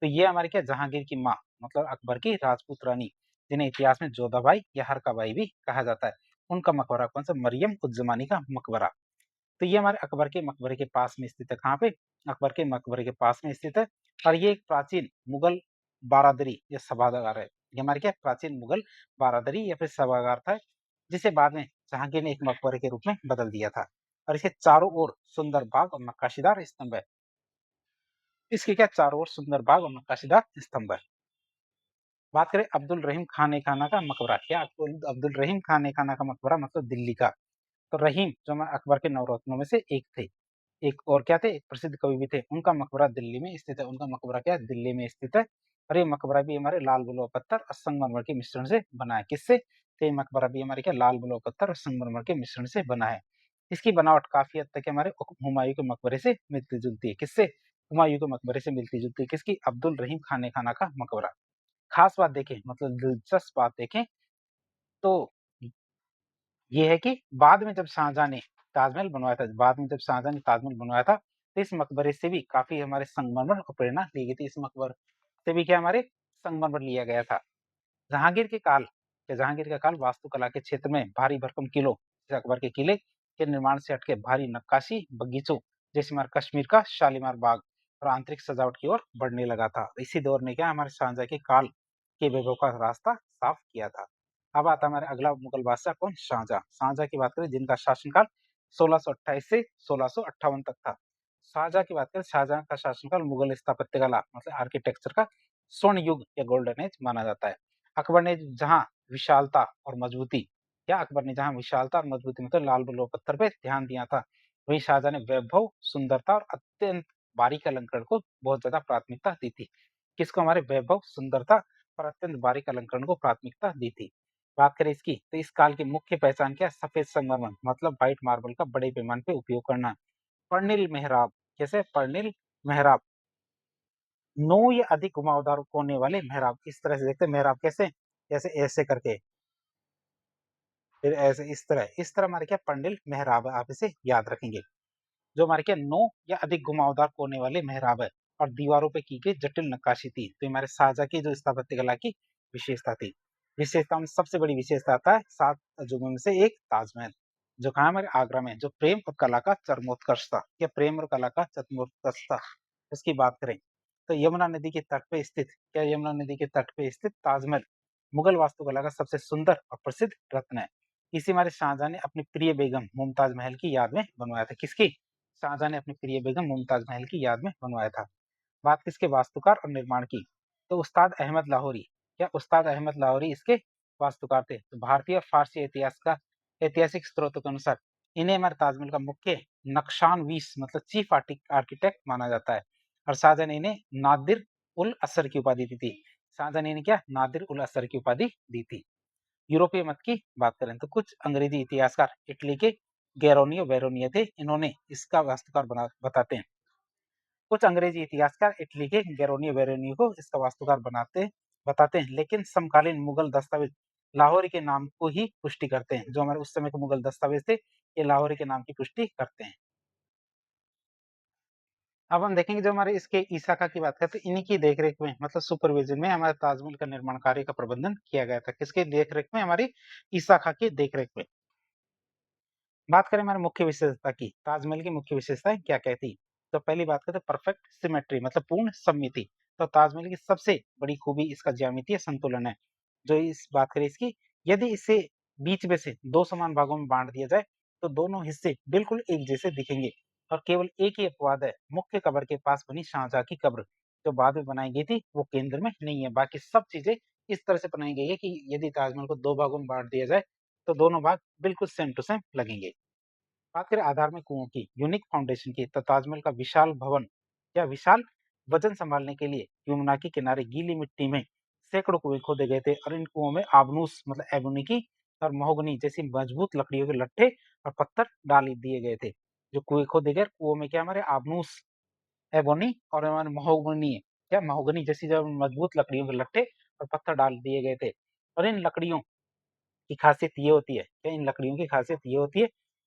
तो ये हमारे क्या जहांगीर की माँ मतलब अकबर की राजपूत रानी जिन्हें इतिहास में जोधाबाई या हरकाबाई भी कहा जाता है, उनका मकबरा कौन सा? मरियम उज जमानी का मकबरा। तो ये हमारे अकबर के मकबरे के पास में स्थित है। कहाँ पे? अकबर के मकबरे के पास में स्थित है। और ये एक प्राचीन मुगल बारादरी या सभागार है। ये हमारे क्या प्राचीन मुगल बारादरी या फिर सभागार था, जिसे बाद में जहांगीर ने एक मकबरे के रूप में बदल दिया था। और इसके चारों ओर सुंदर बाग और नक्काशीदार स्तंभ है। इसके क्या चारों ओर सुंदर बाग और नक्काशीदार स्तंभ है। बात करें अब्दुल रहीम खान ए खाना का मकबरा। क्या अब्दुल रहीम खान ए खाना का मकबरा मतलब दिल्ली का। तो रहीम जो हमारे अकबर के नवरत्नों में से एक थे। एक और क्या थे? एक प्रसिद्ध कवि भी थे। उनका मकबरा दिल्ली में स्थित है। उनका मकबरा क्या है? दिल्ली में स्थित है। और ये मकबरा भी हमारे लाल बलुआ पत्थर और संगमरमर के मिश्रण से बना है। किससे? तो ये मकबरा भी हमारे क्या लाल बलुआ पत्थर और संगमरमर के मिश्रण से बना है। इसकी बनावट काफी हद तक हमारे हुमायूं के मकबरे से मिलती जुलती है। किससे? हुमायूं के मकबरे से मिलती जुलती है। किसकी? अब्दुल रहीम खान ए खाना का मकबरा। खास बात देखें मतलब दिलचस्प बात देखें तो ये है कि बाद में जब शाहजहां ने ताजमहल बनवाया था, बाद में जब शाहजहां ने ताजमहल बनवाया था, तो इस मकबरे से भी काफी हमारे संगमरमर और प्रेरणा ली गई थी। इस मकबर से भी क्या हमारे संगमरमर लिया गया था। जहांगीर के काल जहांगीर का काल वास्तुकला के क्षेत्र में भारी भरकम किलों जैसे अकबर के किले के निर्माण से हटके भारी नक्काशी बगीचों जैसे हमारे कश्मीर का शालीमार बाग और आंतरिक सजावट की ओर बढ़ने लगा था। इसी दौर ने क्या हमारे शाहजहां के काल के वैभव का रास्ता साफ किया था। अब आता है हमारे अगला मुगल बादशाह कौन? शाहजहां। शाहजहां की बात करें जिनका शासनकाल 1628 से 1658 तक था। शाहजहां की बात करें शाहजहां का शासनकाल मुगल स्थापत्य कला मतलब आर्किटेक्चर का स्वर्ण युग या गोल्डन एज माना जाता है। अकबर ने जहां विशालता और मजबूती अकबर ने जहां विशालता और मजबूती मतलब लाल बलुआ पत्थर पे ध्यान दिया था, वहीं शाहजहां ने वैभव सुंदरता और अत्यंत बारीक अलंकरण को बहुत ज्यादा प्राथमिकता दी थी। किसको? हमारे वैभव सुंदरता और अत्यंत बारीक अलंकरण को प्राथमिकता दी थी। बात करें इसकी तो इस काल की मुख्य पहचान क्या? सफेद संगमरमर मतलब व्हाइट मार्बल का बड़े पैमाने पे उपयोग करना। पर्णिल मेहराब। कैसे? पर्णिल मेहराब 9 या अधिक घुमावदार कोने वाले मेहराब। इस तरह से देखते हैं मेहराब कैसे? जैसे ऐसे करके, फिर ऐसे इस तरह हमारे क्या पंडिल मेहराब है। आप इसे याद रखेंगे। जो हमारे क्या 9 या अधिक घुमावदार कोने वाले मेहराब है और दीवारों पे की गई जटिल नक्काशी थी। तो हमारे शाहजहां की जो स्थापत्य कला की विशेषता थी। विशेषता में सबसे बड़ी विशेषता आता है 7 अजूबों में से एक ताजमहल जो कहा हमारे आगरा में, जो प्रेम और कला का चरमोत्कर्ष था। क्या प्रेम और कला का चरमोत्कर्ष था। उसकी बात करें तो यमुना नदी के तट पे स्थित यमुना नदी के तट पे स्थित ताजमहल मुगल वास्तुकला का सबसे सुंदर और प्रसिद्ध रत्न है। इसे हमारे शाहजहां ने अपनी प्रिय बेगम मुमताज महल की याद में बनवाया था। किसकी? शाहजहां ने अपनी प्रिय बेगम मुमताज महल की याद में बनवाया था। बात किसके वास्तुकार और निर्माण की? तो उस्ताद अहमद लाहौरी। क्या उस्ताद अहमद लाहौरी इसके वास्तुकार थे? तो भारतीय और फारसी इतिहास का ऐतिहासिक स्रोतों के अनुसार इन्हें हमारे ताजमहल का मुख्य नक्शानवीस मतलब चीफ आर्किटेक्ट माना जाता है। और शाहजहां ने इन्हें नादिर उल असर की उपाधि दी थी। शाहजहां ने इन्हें क्या नादिर उल असर की उपाधि दी थी। यूरोपीय मत की बात करें तो कुछ अंग्रेजी इतिहासकार इटली के गैरोनियो वेरोनियो थे। इन्होंने इसका वास्तुकार बना बताते हैं। कुछ अंग्रेजी इतिहासकार इटली के गैरोनियो वेरोनियो को इसका वास्तुकार बताते हैं, लेकिन समकालीन मुगल दस्तावेज लाहौरी के नाम को ही पुष्टि करते हैं। जो हमारे उस समय के मुगल दस्तावेज थे ये लाहौरी के नाम की पुष्टि करते हैं। अब हम देखेंगे जो हमारे इसके ईसाका की बात करते हैं, इन्हीं की देखरेख में मतलब सुपरविजन में हमारे ताजमहल का निर्माण कार्य का प्रबंधन किया गया था। किसके देखरेख में? हमारी ईसा खां की देखरेख में। बात करें हमारे मुख्य विशेषता की, ताजमहल की मुख्य विशेषताएं क्या क्या थी? तो पहली बात करते हैं परफेक्ट सिमेट्री मतलब पूर्ण सममिति। तो ताजमहल की सबसे बड़ी खूबी इसका ज्यामितीय संतुलन है। जो इस बात करें इसकी, यदि इसे बीच में से दो समान भागों में बांट दिया जाए तो दोनों हिस्से बिल्कुल एक जैसे दिखेंगे। और केवल एक ही अपवाद है, मुख्य कब्र के पास बनी शाहजहां की कब्र जो बाद में बनाई गई थी वो केंद्र में नहीं है। बाकी सब चीजें इस तरह से बनाई गई है कि यदि ताजमहल को दो भागों में बांट दिया जाए तो दोनों भाग बिल्कुल सेम टू सेम लगेंगे। बात करें आधारमय कुओं की, यूनिक फाउंडेशन की, तो ताजमहल का विशाल भवन या विशाल वजन संभालने के लिए यमुना के किनारे गीली मिट्टी में सैकड़ों कुएं खोदे गए थे और इन कुओं में आबनूस मतलब एबोनी की और महोगनी जैसी मजबूत लकड़ियों के लट्ठे और पत्थर डाल दिए गए थे। जो कुएं खोदे गए कुओं में क्या हमारे आबनूस, एबोनी और हमारे महोगनी या महोगनी जैसी जो मजबूत लकड़ियों के लट्ठे और पत्थर डाल दिए गए थे। और इन लकड़ियों की खासियत ये होती है कि इन लकड़ियों की खासियत ये होती है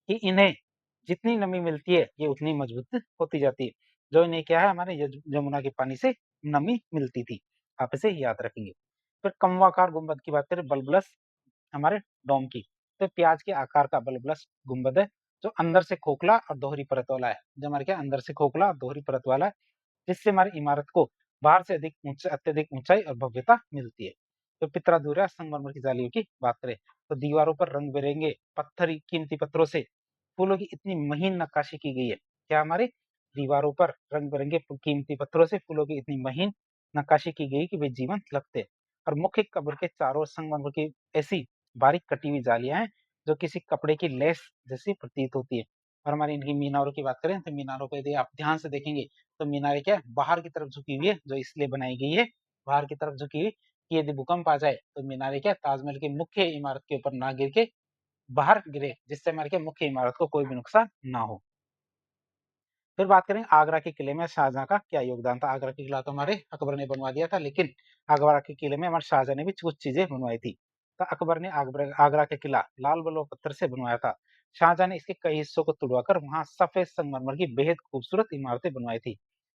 कि इन्हें जितनी नमी मिलती है ये उतनी मजबूत होती जाती है। जो इन्हें क्या है हमारे यमुना के पानी से नमी मिलती थी। आप इसे याद रखेंगे। फिर कमवाकार गुंबद की बात करें बल्बलस हमारे डोम की, तो प्याज के आकार का बल्बलस गुंबद है जो अंदर से खोखला और दोहरी परत वाला है। जो हमारे क्या अंदर से खोखला और दोहरी परत वाला है जिससे हमारी इमारत को बाहर से अत्यधिक ऊंचाई और भव्यता मिलती है। तो पित्रादुरा संगमरमर की जालियों की बात करें तो दीवारों पर रंग बिरंगे पत्थर कीमती पत्थरों से फूलों की इतनी महीन नक्काशी की गई है। क्या हमारे दीवारों पर रंग बिरंगे कीमती पत्थरों से फूलों की इतनी महीन नक्काशी की गई कि वे जीवंत लगते हैं। और मुख्य कब्र के चारों संगमरमर की ऐसी बारीक कटी हुई जालियां हैं जो किसी कपड़े की लेस जैसी प्रतीत होती है। और हमारी इनकी मीनारों की बात करें तो मीनारों को यदि आप ध्यान से देखेंगे तो मीनारें क्या बाहर की तरफ झुकी हुई है जो इसलिए बनाई गई है बाहर की तरफ झुकी हुई कि यदि भूकंप आ जाए तो मीनारें क्या ताजमहल की मुख्य इमारत के ऊपर ना गिर के बाहर गिरे जिससे हमारे क्या मुख्य इमारत को कोई भी नुकसान ना हो। फिर बात करें आगरा के किले में शाहजहां का क्या योगदान था। आगरा के किला तो हमारे अकबर ने बनवा दिया था लेकिन आगरा के किले में हमारे शाहजहां ने भी कुछ चीजें बनवाई थी। तो अकबर ने आगरा के किला लाल बलुआ पत्थर से बनवाया था। शाहजहां ने इसके कई हिस्सों को तुड़वाकर वहां सफेद संगमरमर की बेहद खूबसूरत इमारतें बनवाई थी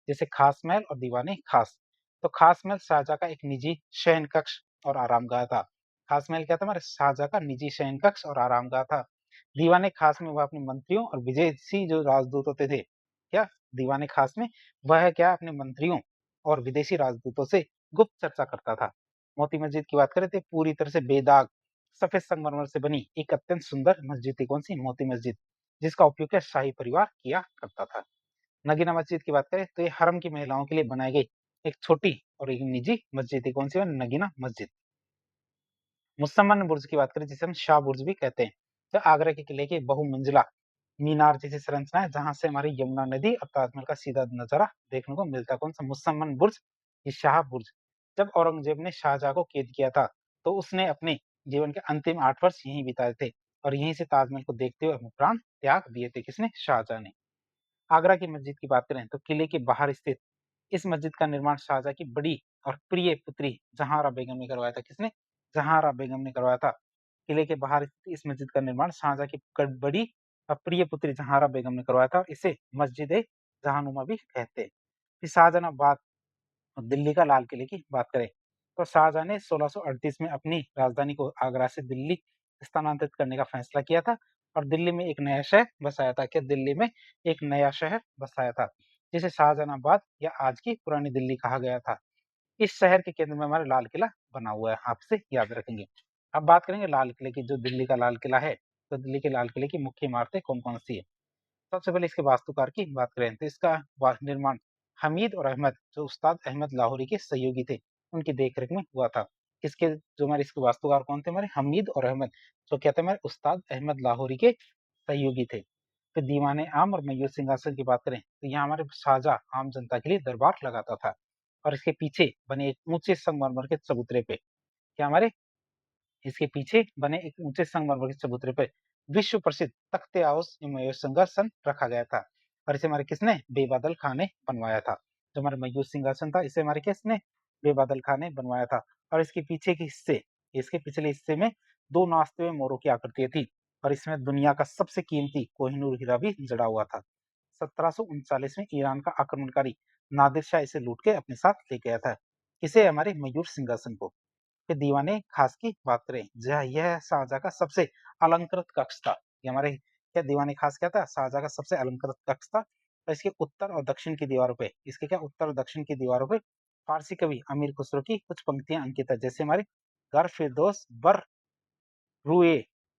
जैसे खास महल और दीवाने खास। तो खास महल शाहजहां का एक निजी शयन कक्ष और आरामगाह था। खास महल क्या था हमारे शाहजहां का निजी शयन कक्ष और आरामगाह था। दीवाने खास में वह अपने मंत्रियों और विदेशी जो राजदूत होते थे क्या दीवाने खास में वह क्या अपने मंत्रियों और विदेशी राजदूतों से गुप्त चर्चा करता था। मोती मस्जिद की बात करें तो पूरी तरह से बेदाग सफेद संगमरमर से बनी एक अत्यंत सुंदर मस्जिद थी। कौन सी? मोती मस्जिद, जिसका उपयोग क्या शाही परिवार किया करता था। नगीना मस्जिद की बात करें तो ये हरम की महिलाओं के लिए बनाई गई एक छोटी और एक निजी मस्जिद थी। कौन सी? नगीना मस्जिद। मुसम्मन बुर्ज की बात करें जिसे हम शाह बुर्ज भी कहते हैं, तो आगरा के किले की बहुमंजिला मीनार जैसी संरचना है जहां से हमारी यमुना नदी और ताजमहल का सीधा नजारा देखने को मिलता है। कौन सा? मुसम्मन बुर्ज, ये शाह बुर्ज। जब औरंगजेब ने शाहजहां को कैद किया था तो उसने अपने जीवन के अंतिम 8 वर्ष यहीं बिताए थे और यहीं से ताजमहल को देखते हुए अपने प्राण त्याग दिए थे। किसने? शाहजहां ने। आगरा की मस्जिद की बात करें तो किले के बाहर स्थित इस मस्जिद का निर्माण शाहजहां की बड़ी और प्रिय पुत्री जहांरा बेगम ने करवाया था। किसने? जहांरा बेगम ने करवाया था। किले के बाहर स्थित इस मस्जिद का निर्माण शाहजहां की बड़ी और प्रिय पुत्री जहांरा बेगम ने करवाया था और इसे मस्जिद ए जहानुमा भी कहते हैं। फिर शाहजहानाबाद और दिल्ली का लाल किले की बात करें तो शाहजहां ने 1638 में अपनी राजधानी को आगरा से दिल्ली स्थानांतरित करने का फैसला किया था और दिल्ली में एक नया शहर बसाया था। क्या? दिल्ली में एक नया शहर बसाया था जिसे शाहजहानाबाद या आज की पुरानी दिल्ली कहा गया था। इस शहर के केंद्र में हमारा लाल किला बना हुआ है, आपसे याद रखेंगे। अब बात करेंगे लाल किले की। जो दिल्ली का लाल किला है तो दिल्ली के लाल किले की मुख्य इमारतें कौन कौन सी है। सबसे पहले इसके वास्तुकार की बात करें तो इसका निर्माण हमीद और अहमद जो उस्ताद अहमद लाहौरी के सहयोगी थे उनकी देखरेख में हुआ था। इसके जो हमारे इसके वास्तुकार कौन थे? हमारे हमीद और अहमद जो क्या थे? हमारे उस्ताद अहमद लाहौरी के सहयोगी थे। फिर दीवाने आम और मयूर सिंहासन की बात करें तो यहाँ हमारे शाहजहां आम जनता के लिए दरबार लगाता था और इसके पीछे बने एक ऊंचे संगमरमर के चबूतरे पे क्या हमारे इसके पीछे बने एक ऊंचे संगमरमर के चबूतरे पे विश्व प्रसिद्ध तख्ते आउस मयूर सिंहासन रखा गया था और इसे हमारे किसने? बेबादल खान ने बनवाया था। जो हमारे मयूर सिंहासन था इसे हमारे किसने? बेबादल खान ने बनवाया था। और इसके पीछे के हिस्से इसके पिछले हिस्से में दो नाचते हुए मोरों की आकृतियां थी और इसमें दुनिया का सबसे कीमती कोहिनूर हीरा भी जड़ा हुआ था। 1739 में ईरान का आक्रमणकारी नादिर शाह इसे लूट के अपने साथ ले गया था। इसे हमारे मयूर सिंहासन को। फिर दीवाने खास की बात करें जहाँ यह शाहजहां का सबसे अलंकृत कक्ष था। ये हमारे क्या दीवाने खास क्या था? शाहजहां का सबसे अलंकृत कक्ष था। और इसके उत्तर और दक्षिण की दीवारों पे इसके क्या उत्तर और दक्षिण की दीवारों पे फारसी कवि अमीर खुसरो की कुछ पंक्तियां अंकित है जैसे हमारे घर फिरदौस बर रुए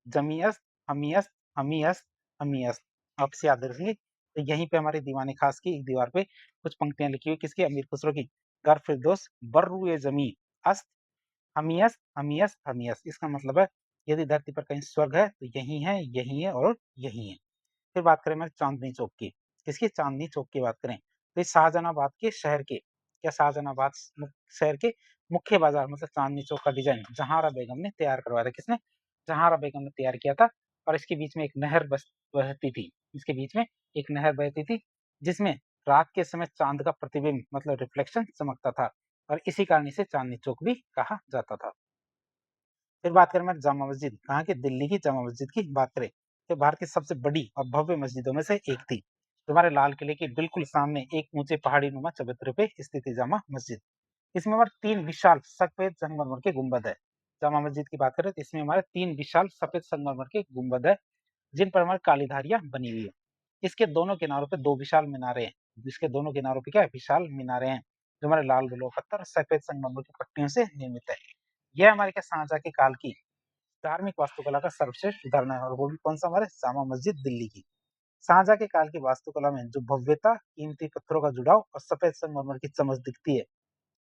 जमीयस हमीयस हमीयस हमीयस। आपसे याद रखेंगे तो यहीं पे हमारे दीवाने खास की एक दीवार पे कुछ पंक्तियां लिखी हुई किसकी? अमीर खुसरो की। घर फिरदौस बर रुए जमी अस्त हमियस हमियस हमियस। इसका मतलब है यदि धरती पर कहीं स्वर्ग है तो यही है और यही है। फिर बात करें हमारे चांदनी चौक की, किसकी? चांदनी चौक की बात करें तो ये शाहजहानाबाद के शहर के, क्या शाहजहानाबाद शहर के मुख्य बाजार मतलब चांदनी चौक का डिजाइन जहारा बेगम ने तैयार करवाया था। किसने? जहारा बेगम ने तैयार किया था। और इसके बीच में एक नहर बहती थी, इसके बीच में एक नहर बहती थी जिसमें रात के समय चांद का प्रतिबिंब मतलब रिफ्लेक्शन चमकता था और इसी कारण इसे चांदनी चौक भी कहा जाता था। फिर बात करें हमारी जामा मस्जिद, कहाँ की? दिल्ली की जामा मस्जिद की बात करें तो भारत की सबसे बड़ी और भव्य मस्जिदों में से एक थी। तुम्हारे लाल किले के बिल्कुल सामने एक ऊंचे पहाड़ी नुमा चबूतरे पे स्थित है जामा मस्जिद। इसमें हमारे 3 विशाल सफेद संगमरमर के गुंबद है। जामा मस्जिद की बात करें तो इसमें हमारे 3 विशाल सफेद संगमरमर के गुंबद है जिन पर हमारी काली धारियां बनी हुई है। इसके दोनों किनारों पे 2 विशाल मीनारें हैं। इसके दोनों किनारों पे क्या है? विशाल मीनारें हैं जो हमारे लाल बलुआ पत्थर और सफेद संगमरमर की पट्टियों से निर्मित है। यह हमारे क्या शाहजहां के काल की धार्मिक वास्तुकला का सर्वश्रेष्ठ उदाहरण है और वो भी कौन सा? हमारे जामा मस्जिद दिल्ली की। शाहजहां के काल की वास्तुकला में जो भव्यता, कीमती पत्थरों का जुड़ाव और सफेद संगमरमर की चमक दिखती है,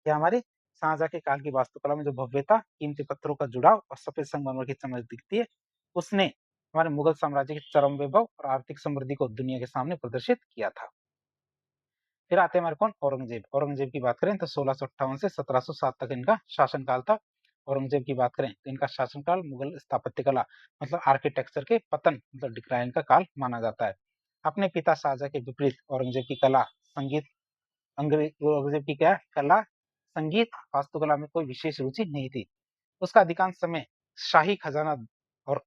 क्या हमारे शाहजहां के काल की वास्तुकला में जो भव्यता, कीमती पत्थरों का जुड़ाव और सफेद संगमरमर की चमक दिखती है, उसने हमारे मुगल साम्राज्य के चरम वैभव और आर्थिक समृद्धि को दुनिया के सामने प्रदर्शित किया था। फिर आते हैं हमारे कौन? औरंगजेब। औरंगजेब की बात करें तो 1658 से 1707 तक इनका शासनकाल था। औरंगजेब की बात करें तो इनका शासनकाल मुगल स्थापत्य कला मतलब आर्किटेक्चर के पतन मतलब डिक्लाइन का काल माना जाता है। अपने पिता शाहजहां के विपरीत औरंगजेब की कला, संगीत औरंगजेब की क्या? कला, संगीत, वास्तुकला में कोई विशेष रुचि नहीं थी। उसका अधिकांश समय शाही खजाना और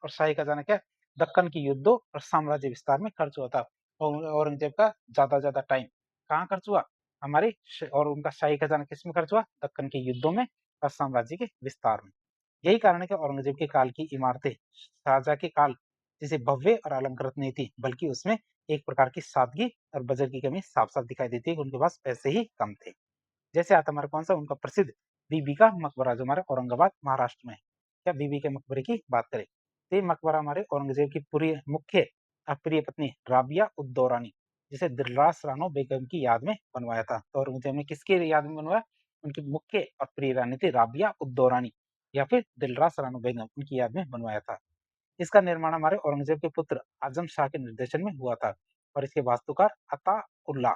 शाही खजाना क्या? दक्कन की युद्धों और साम्राज्य विस्तार में खर्च हुआ था। औरंगजेब का ज्यादा टाइम कहाँ खर्च हुआ? और उनका शाही खजाना किस में खर्च हुआ? दक्कन के युद्धों में और साम्राज्य के विस्तार में। यही कारण है कि औरंगजेब के काल की इमारतें शाहजहां के काल जैसे भव्य और अलंकृत नहीं थी, बल्कि उसमें एक प्रकार की सादगी और बजट की कमी साफ साफ दिखाई देती है कि उनके पास पैसे ही कम थे। जैसे आता हमारा कौन सा? उनका प्रसिद्ध बीबी का मकबरा जो हमारे औरंगाबाद महाराष्ट्र में है। क्या बीबी के मकबरे की बात करें तो ये मकबरा हमारे औरंगजेब की पूरी मुख्य अप्रिय पत्नी राबिया उद दौरानी जिसे दिलरास रानो बेगम की याद में बनवाया था। तो औरंगजेब ने किसकी याद में बनवाया? उनकी मुख्य अप्रिय रानी थी राबिया उद दौरानी या फिर दिलरास रानो बेगम, उनकी याद में बनवाया था। इसका निर्माण हमारे औरंगजेब के पुत्र आजम शाह के निर्देशन में हुआ था और इसके वास्तुकार अता उल्लाह,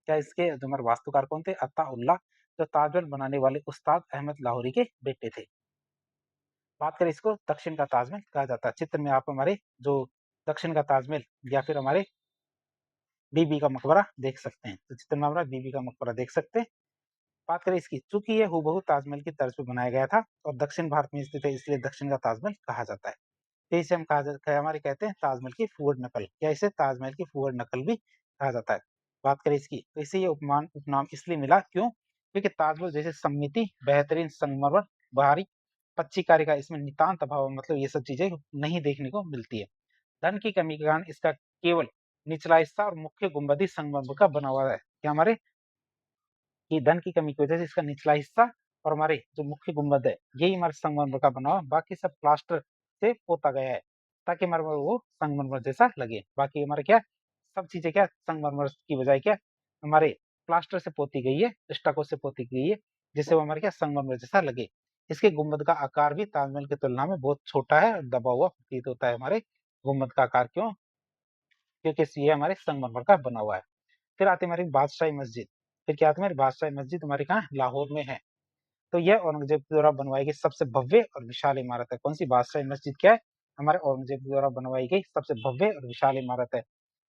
क्या इसके जो हमारे वास्तुकार कौन थे? अता उल्लाह, जो ताजमहल बनाने वाले उस्ताद अहमद लाहौरी के बेटे थे। बात करें इसको दक्षिण का ताजमहल कहा जाता है। चित्र में आप हमारे जो दक्षिण का ताजमहल या फिर हमारे बीबी का मकबरा देख सकते हैं। तो चित्र में हमारा बीबी का मकबरा देख सकते हैं। बात करें इसकी, चूंकि ये हूबहू ताजमहल की तर्ज पे बनाया गया था और दक्षिण भारत में स्थित है इसलिए दक्षिण का ताजमहल कहा जाता है। तो इसे हम हमारे कहते हैं ताजमहल की फुहड़ नकल या इसे ताजमहल की फुहड़ नकल भी कहा जाता है। बात करें इसकी तो इसे ये उपनाम इसलिए मिला क्यों? क्योंकि ताजमहल जैसे सम्मिति, बेहतरीन संगमरमर, बाहरी पच्ची कार्य का इसमें नितांत अभाव मतलब ये सब चीजें नहीं देखने को मिलती है। धन की कमी के कारण इसका केवल निचला हिस्सा और मुख्य गुंबदी संगमरमर का बना हुआ है। क्या हमारे कि धन की कमी की वजह से इसका निचला हिस्सा और हमारे जो मुख्य गुंबद है यही हमारे संगमरमर का बना हुआ, बाकी सब प्लास्टर से पोता गया है ताकि हमारे वो संगमरमर जैसा लगे। बाकी हमारे क्या सब चीजें क्या संगमरमर की बजाय क्या हमारे प्लास्टर से पोती गई है, स्टको से पोती गई है जिससे वो हमारे क्या संगमरमर जैसा लगे। इसके गुंबद का आकार भी ताजमहल की तुलना में बहुत छोटा है और दबा हुआ प्रतीत होता है। हमारे गुंबद का आकार क्यों? क्योंकि ये हमारे संगमरमर का बना हुआ है। फिर आती है हमारी बादशाही मस्जिद। फिर क्या आती है हमारी बादशाही मस्जिद हमारे कहाँ? लाहौर में है। तो यह औरंगजेब के द्वारा बनवाई गई सबसे भव्य और विशाल इमारत है। कौन सी? बादशाही मस्जिद क्या है? हमारे औरंगजेब के द्वारा बनवाई गई सबसे भव्य और विशाल इमारत है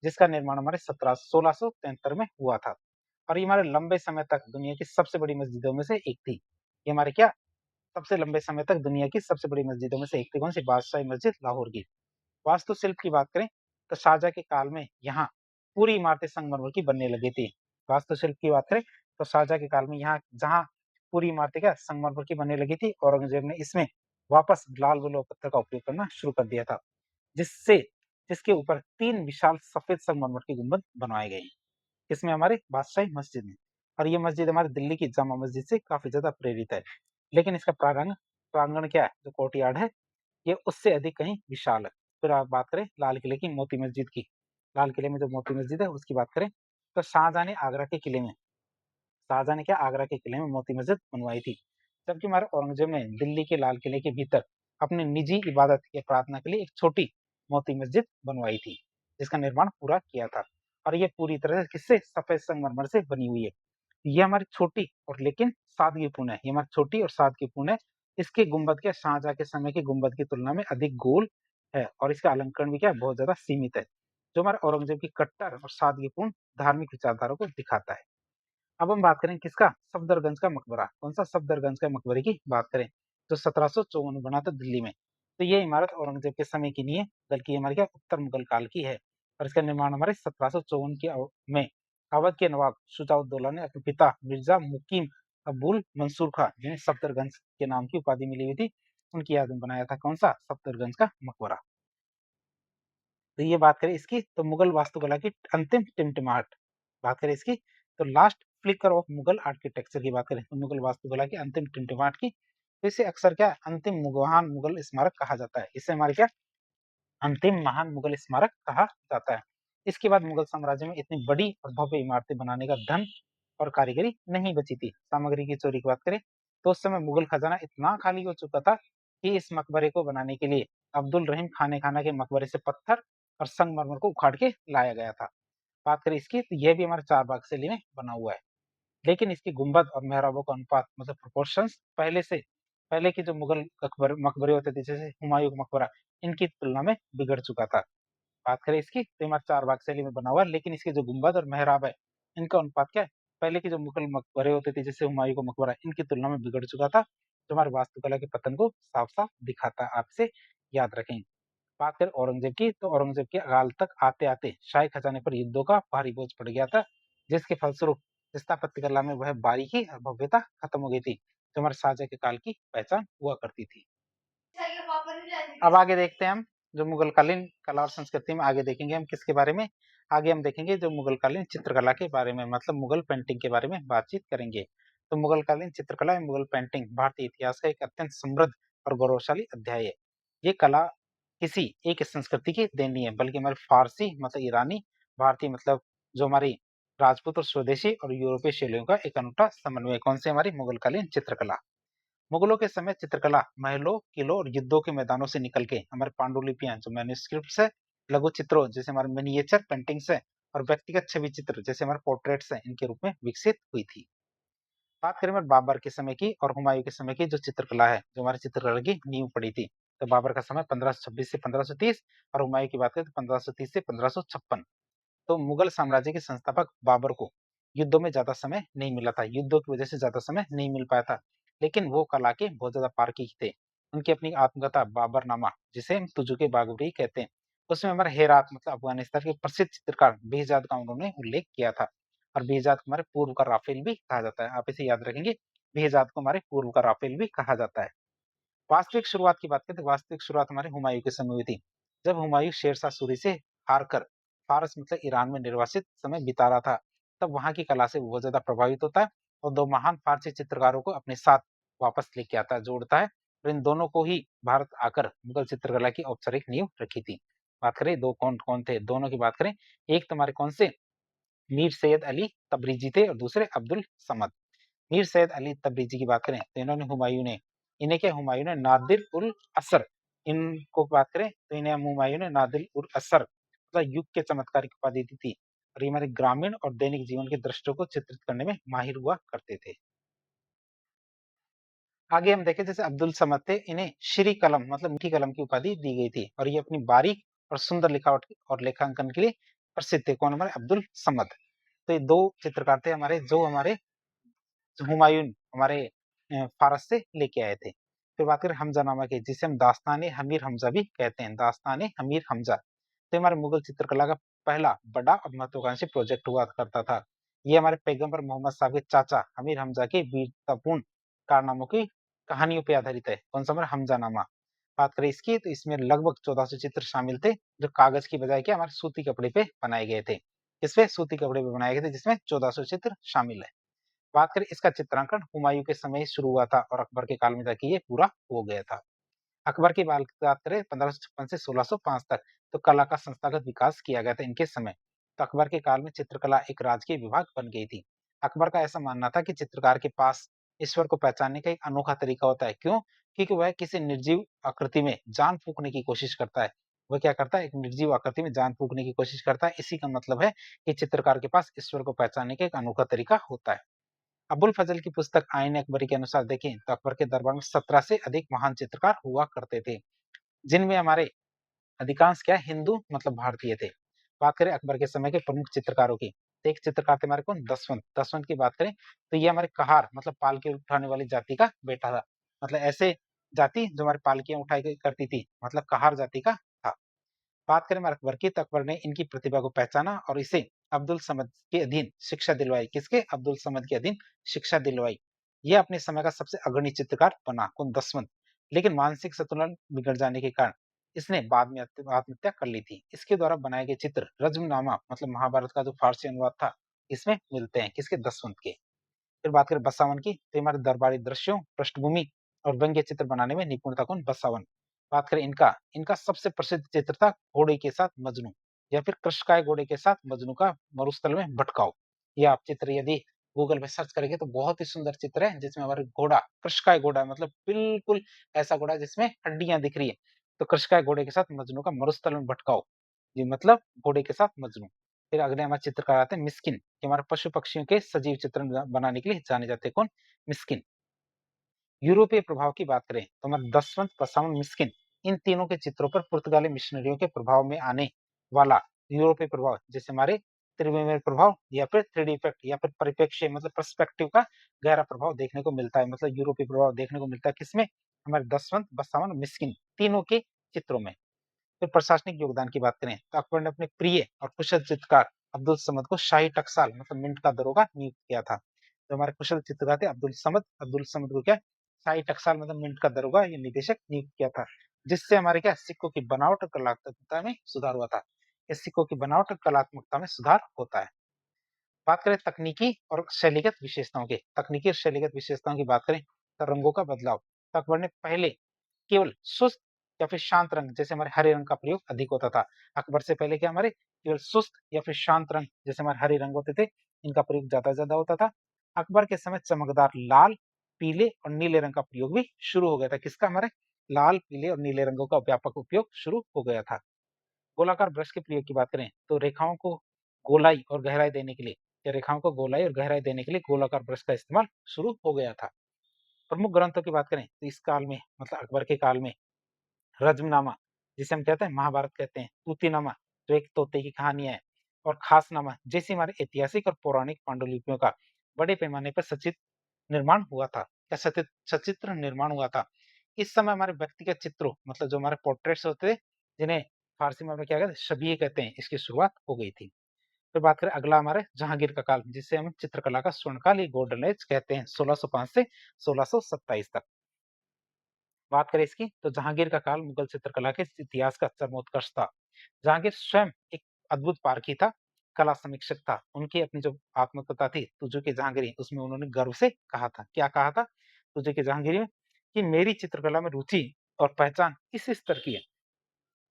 जिसका निर्माण हमारे 1673 में हुआ था और ये हमारे लंबे समय तक दुनिया की सबसे बड़ी मस्जिदों में से एक थी। ये हमारे क्या सबसे लंबे समय तक दुनिया की सबसे बड़ी मस्जिदों में से एक थी। कौन सी? बादशाही मस्जिद लाहौर की। वास्तुशिल्प की बात करें तो शाहजहां के काल में यहाँ पूरी इमारतें संगमरमर की बनने लगी थी। वास्तुशिल्प की बात करें तो शाहजहां के काल में यहाँ जहाँ पूरी इमारतें क्या संगमरमर की बनने लगी थी, औरंगजेब ने इसमें वापस लाल बलुआ पत्थर का उपयोग करना शुरू कर दिया था जिससे जिसके ऊपर 3 विशाल सफेद संगमरमर के गुंबद बनवाए गए हैं। इसमें हमारे बादशाही मस्जिद में, और ये मस्जिद हमारे दिल्ली की जामा मस्जिद से काफी ज्यादा प्रेरित है, लेकिन इसका प्रांगण क्या है जो कोर्टयार्ड है ये उससे अधिक कहीं विशाल है। फिर आप बात करें लाल किले की मोती मस्जिद की। लाल किले में जो मोती मस्जिद है उसकी बात करें तो शाहजहां ने क्या आगरा के किले में मोती मस्जिद बनवाई थी, जबकि हमारे औरंगजेब ने दिल्ली के लाल किले के भीतर अपनी निजी इबादत या प्रार्थना के लिए एक छोटी मोती मस्जिद बनवाई थी जिसका निर्माण पूरा किया था। और ये पूरी तरह से किससे? सफेद संगमरमर से बनी हुई है। ये हमारी छोटी और लेकिन सादगीपूर्ण है। ये हमारी छोटी और सादगीपूर्ण है। इसके गुंबद क्या शाहजहाँ के समय के गुंबद की तुलना में अधिक गोल है और इसका अलंकरण भी क्या बहुत ज्यादा सीमित है, जो हमारे औरंगजेब की कट्टर और सादगीपूर्ण धार्मिक विचारधारा को दिखाता है। अब हम बात करें किसका? सफदरगंज का मकबरा। कौन सा? सफदरगंज का मकबरे की बात करें, जो 1754 में बना था दिल्ली में। तो ये इमारत औरंगजेब के समय की नहीं है, बल्कि ये हमारे क्या उत्तर मुगल काल की है और इसका निर्माण हमारे 1754 की में अवध के नवाब शुजाउद्दौला ने अपने पिता मिर्जा मुकीम अबुल मंसूर खां, जिन्हें सफदरगंज के नाम की उपाधि मिली हुई थी, उनकी याद में बनाया था। कौन सा? सफदरगंज का मकबरा। तो ये बात करें इसकी, तो मुगल वास्तुकला की अंतिम टिमटिमाहट। बात करें इसकी, तो last flicker of Mughal architecture की बात करें, तो मुगल वास्तुकला की अंतिम टिमटिमाहट की, तो इसे अक्सर क्या अंतिम महान मुगल स्मारक कहा जाता है। इसे हमारे क्या अंतिम महान मुगल स्मारक कहा जाता है। इसके बाद मुगल साम्राज्य में इतनी बड़ी और भव्य इमारतें बनाने का धन और कारीगरी नहीं बची थी। सामग्री की चोरी की बात करें, तो उस समय मुगल खजाना इतना खाली हो चुका था कि इस मकबरे को बनाने के लिए अब्दुल रहीम खाने खाना के मकबरे से पत्थर और संगमरमर को उखाड़ के लाया गया था। बात करें इसकी, तो यह भी हमारे चार बाग शैली में बना हुआ है, लेकिन इसकी गुंबद और मेहराबों का अनुपात मतलब प्रोपोर्शंस पहले के जो मुगल मकबरे होते थे, जैसे हुमायूं का मकबरा, इनकी तुलना में बिगड़ चुका था। बात करें इसकी, तो हमारे चार बाग शैली में बना हुआ है, लेकिन इसके जो गुंबद और मेहराब है, इनका अनुपात क्या है? पहले के जो मुगल मकबरे होते थे, जैसे हुमायूं का मकबरा, इनकी तुलना में बिगड़ चुका था, जो हमारे वास्तुकला के पतन को साफ साफ दिखाता है। आप इसे याद रखें। बात करें औरंगजेब की, तो औरंगजेब के अकाल तक आते आते शाही खजाने पर युद्धों का भारी बोझ पड़ गया था, जिसके फलस्वरूप स्थापत्य कला में वह बारीकी और भव्यता खत्म हो गई थी, जो हमारे शाहजहाँ के काल की पहचान हुआ करती थी। अब आगे देखते हैं हम, जो मुगलकालीन कला और संस्कृति में आगे देखेंगे हम किसके बारे में? आगे हम देखेंगे जो मुगलकालीन चित्रकला के बारे में, मतलब मुगल पेंटिंग के बारे में बातचीत करेंगे। तो मुगलकालीन चित्रकला एवं मुगल पेंटिंग भारतीय इतिहास का एक अत्यंत समृद्ध और गौरवशाली अध्याय है। ये कला किसी एक संस्कृति की देन नहीं है, बल्कि हमारे फारसी मतलब ईरानी, भारतीय मतलब जो हमारी राजपूत और स्वदेशी और यूरोपीय शैलियों का एक अनूठा समन्वय। कौन सी? हमारी मुगलकालीन चित्रकला। मुगलों के समय चित्रकला महलों, किलों और युद्धों के मैदानों से निकल के हमारे पांडुलिपियां जो मैन्युस्क्रिप्ट्स है, लघु चित्रों जैसे हमारे मिनिएचर पेंटिंग्स है और व्यक्तिगत छवि चित्र जैसे हमारे पोर्ट्रेट्स है, इनके रूप में विकसित हुई थी। बात करें हमारे बाबर के समय की और हुमायूं के समय की, जो चित्रकला है, जो हमारी चित्रकला की नींव पड़ी थी, तो बाबर का समय 1526 से 1530 और हुमायूं की बात करें तो 1530 से 1556। तो मुगल साम्राज्य के संस्थापक बाबर को युद्धों में ज्यादा समय नहीं मिला था, युद्धों की वजह से ज्यादा समय नहीं मिल पाया था, लेकिन वो कला के बहुत ज्यादा पारखी थे। उनकी अपनी आत्मकथा बाबरनामा, जिसे हम तुजु के बागुरी कहते हैं, उसमें हमारे हेरात मतलब अफगानिस्तान के प्रसिद्ध चित्रकार बेहजाद का उन्होंने उल्लेख किया था। और बेहजाद को हमारे पूर्व का राफेल भी कहा जाता है। आप इसे याद रखेंगे, बेहजाद को हमारे पूर्व का राफेल भी कहा जाता है। वास्तविक शुरुआत की बात करें तो वास्तविक शुरुआत हमारे हुमायूं के समय हुई थी, जब हुमायूं शेरशाह सूरी से हार कर फारस मतलब ईरान में निर्वासित समय बिता रहा था। तब वहां की कला से बहुत ज्यादा प्रभावित होता है और दो महान फारसी चित्रकारों को अपने साथ वापस लेके आता है, जोड़ता है, और इन दोनों को ही भारत आकर मुगल चित्रकला की औपचारिक नींव रखी थी। बात करें दो कौन कौन थे, दोनों की बात करें, एक तुम्हारे कौन से मीर सैयद अली तबरीजी थे और दूसरे अब्दुल समद। मीर सैयद अली तबरेज़ी की बात करें तो इन्होंने इन्हें क्या हुमायूं ने नादिर उल असर, इनको बात करें तो इन्हें हुमायूं ने नादिर उल असर मतलब युग के चमत्कार की उपाधि दी थी और ये हमारे ग्रामीण और दैनिक जीवन के दृश्यों को चित्रित करने में माहिर हुआ करते थे। आगे हम देखें जैसे अब्दुल समद थे, इन्हें श्री कलम मतलब मीठी कलम की उपाधि दी गई थी और ये अपनी बारीक और सुंदर लिखावट और लेखांकन के लिए प्रसिद्ध थे। कौन? हमारे अब्दुल समद। तो ये दो चित्रकार थे हमारे, जो हमारे हुमायूं हमारे फारस से लेके आए थे। फिर बात करें हमजानामा की, जिसे हम दास्तान हमीर हमजा भी कहते हैं, दास्तान हमीर हमजा। तो हमारे मुगल चित्रकला का पहला बड़ा और महत्वाकांक्षी प्रोजेक्ट हुआ करता था। ये हमारे पैगंबर मोहम्मद साहब के चाचा हमीर हमजा के वीरतापूर्ण कारनामों की कहानियों पर आधारित है। कौन सा? हमारा हमजानामा। बात करें इसकी, तो इसमें लगभग 1400 चित्र शामिल थे, जो कागज की बजाय क्या हमारे सूती कपड़े पे बनाए गए थे। इस पे सूती कपड़े पे बनाए गए थे, जिसमें 1400 चित्र शामिल है। बात करें इसका चित्रांकन हुमायूं के समय शुरू हुआ था और अकबर के काल में जाके ये पूरा हो गया था। अकबर की बात करें 1556 से 1605 तक, तो कला का संस्थागत विकास किया गया था इनके समय। तो अकबर के काल में चित्रकला एक राजकीय विभाग बन गई थी। अकबर का ऐसा मानना था कि चित्रकार के पास ईश्वर को पहचानने का एक अनोखा तरीका होता है। क्यों? क्योंकि वह किसी निर्जीव आकृति में जान फूकने की कोशिश करता है, वह क्या करता है, एक निर्जीव आकृति में जान फूँकने की कोशिश करता है। इसी का मतलब है कि चित्रकार के पास ईश्वर को पहचानने का एक अनोखा तरीका होता है। अबुल फजल की पुस्तक आईन अकबरी के अनुसार देखें तो अकबर के दरबार में 17 से अधिक महान चित्रकार हुआ करते थे, जिनमें हमारे अधिकांश क्या है, हिंदू मतलब भारतीय थे। बात करें अकबर के समय के प्रमुख चित्रकारों की, तो एक चित्रकार थे हमारे कौन, दसवंत। दसवंत की बात करें तो ये हमारे कहार मतलब पालकी उठाने वाली जाति का बेटा था। मतलब ऐसे जाति जो हमारी पालकियां उठाई करती थी, मतलब कहार जाति का था। बात करें हमारे अकबर की, तो अकबर ने इनकी प्रतिभा को पहचाना और इसे अब्दुल समद के अधीन शिक्षा दिलवाई। किसके, अब्दुल समद के अधीन शिक्षा दिलवाई। यह अपने समय का सबसे अग्रणी चित्रकार बना, कौन, दसवंत। लेकिन मानसिक संतुलन बिगड़ जाने के कारण इसने बाद में आत्महत्या कर ली थी। इसके द्वारा बनाए गए चित्र रज्मनामा मतलब महाभारत का जो फारसी अनुवाद था, इसमें मिलते हैं। किसके, दसवंत के। फिर बात करें बसावन की, तो हमारे दरबारी दृश्यों, पृष्ठभूमि और व्यंग्य चित्र बनाने में निपुणता कौन, बसावन। बात करें इनका इनका सबसे प्रसिद्ध चित्र था घोड़े के साथ मजनू, या फिर कृष्णकाय घोड़े के साथ मजनू का मरुस्थल में भटकाव। ये आप चित्र यदि गूगल में सर्च करेंगे तो बहुत ही सुंदर चित्र है, जिसमें हमारे घोड़ा, कृष्णकाय घोड़ा मतलब बिल्कुल ऐसा घोड़ा जिसमें हड्डियां दिख रही है। तो कृष्णकाय घोड़े के साथ मजनू का मरुस्थल में भटकाव, ये मतलब घोड़े के साथ मजनू। फिर अगले हमारे चित्रकार आते हैं मिस्किन, कि हमारे पशु पक्षियों के सजीव चित्रण बनाने के लिए जाने जाते हैं। कौन, मिस्किन। यूरोपीय प्रभाव की बात करें तो हमारे दसवंत, बसावन, मिस्किन, इन तीनों के चित्रों पर पुर्तगाली मिशनरियों के प्रभाव में आने वाला यूरोपीय प्रभाव, जैसे हमारे त्रिविमीय प्रभाव या फिर 3D इफेक्ट या फिर परिप्रेक्ष्य मतलब पर्सपेक्टिव का गहरा प्रभाव देखने को मिलता है। मतलब यूरोपीय प्रभाव देखने को मिलता है किसमें, हमारे दसवंत, बसावन, मिस्किन तीनों के चित्रों में। फिर प्रशासनिक योगदान की बात करें तो अकबर ने अपने प्रिय और कुशल चित्रकार अब्दुल समद को शाही टकसाल मतलब मिंट का दरोगा नियुक्त किया था। जो हमारे कुशल चित्रकार थे अब्दुल समद को क्या, शाही टकसाल मतलब मिंट का दरोगा ये निदेशक नियुक्त किया था, जिससे हमारे क्या, सिक्कों की बनावट और कलात्मकता में सुधार हुआ था। इस सिक्कों की बनावट और कलात्मकता में सुधार होता है। बात करें तकनीकी और शैलीगत विशेषताओं की, तकनीकी और शैलीगत विशेषताओं की बात करें तो रंगों का बदलाव, तो अकबर ने पहले केवल सुस्त या फिर शांत रंग जैसे हमारे हरे रंग का प्रयोग अधिक होता था। अकबर से पहले क्या, हमारे केवल सुस्त या फिर शांत रंग जैसे हमारे हरे रंग होते थे, इनका प्रयोग ज्यादा ज्यादा होता था। अकबर के समय चमकदार लाल, पीले और नीले रंग का प्रयोग भी शुरू हो गया था। किसका, हमारे लाल, पीले और नीले रंगों का व्यापक उपयोग शुरू हो गया था। गोलाकार ब्रश के प्रयोग की बात करें तो रेखाओं को गोलाई और गहराई देने के लिए, या रेखाओं को गोलाई और गहराई देने के लिए गोलाकार ब्रश का इस्तेमाल शुरू हो गया था। प्रमुख ग्रंथों की बात करें तो इस काल में मतलब अकबर के काल में रज्मनामा, जिसे हम कहते हैं महाभारत कहते हैं, तूतीनामा जो एक तोते की कहानी है, और खासनामा जैसी हमारे ऐतिहासिक और पौराणिक पांडुलिपियों का बड़े पैमाने पर सचित्र निर्माण हुआ था, या सचित्र निर्माण हुआ था। इस समय हमारे व्यक्तिगत चित्रों मतलब जो हमारे पोर्ट्रेट्स होते थे, जिन्हें फारसी में हम क्या कहते हैं, शबीह कहते हैं, इसकी शुरुआत हो गई थी। फिर बात करें अगला हमारे जहांगीर का काल, जिसे हम चित्रकला का स्वर्णकाल या गोल्डन एज कहते हैं, 1605 से 1627 तक। बात करें इसकी तो जहांगीर का काल मुगल चित्रकला के इतिहास का चरमोत्कर्ष था। जहांगीर स्वयं एक अद्भुत पारखी था, कला समीक्षक था। उनकी अपनी जो आत्मकथा थी तुझे की जहांगीरी, उसमें उन्होंने गर्व से कहा था, क्या कहा था तुझे की जहांगीरी में, कि मेरी चित्रकला में रुचि और पहचान इस स्तर की है,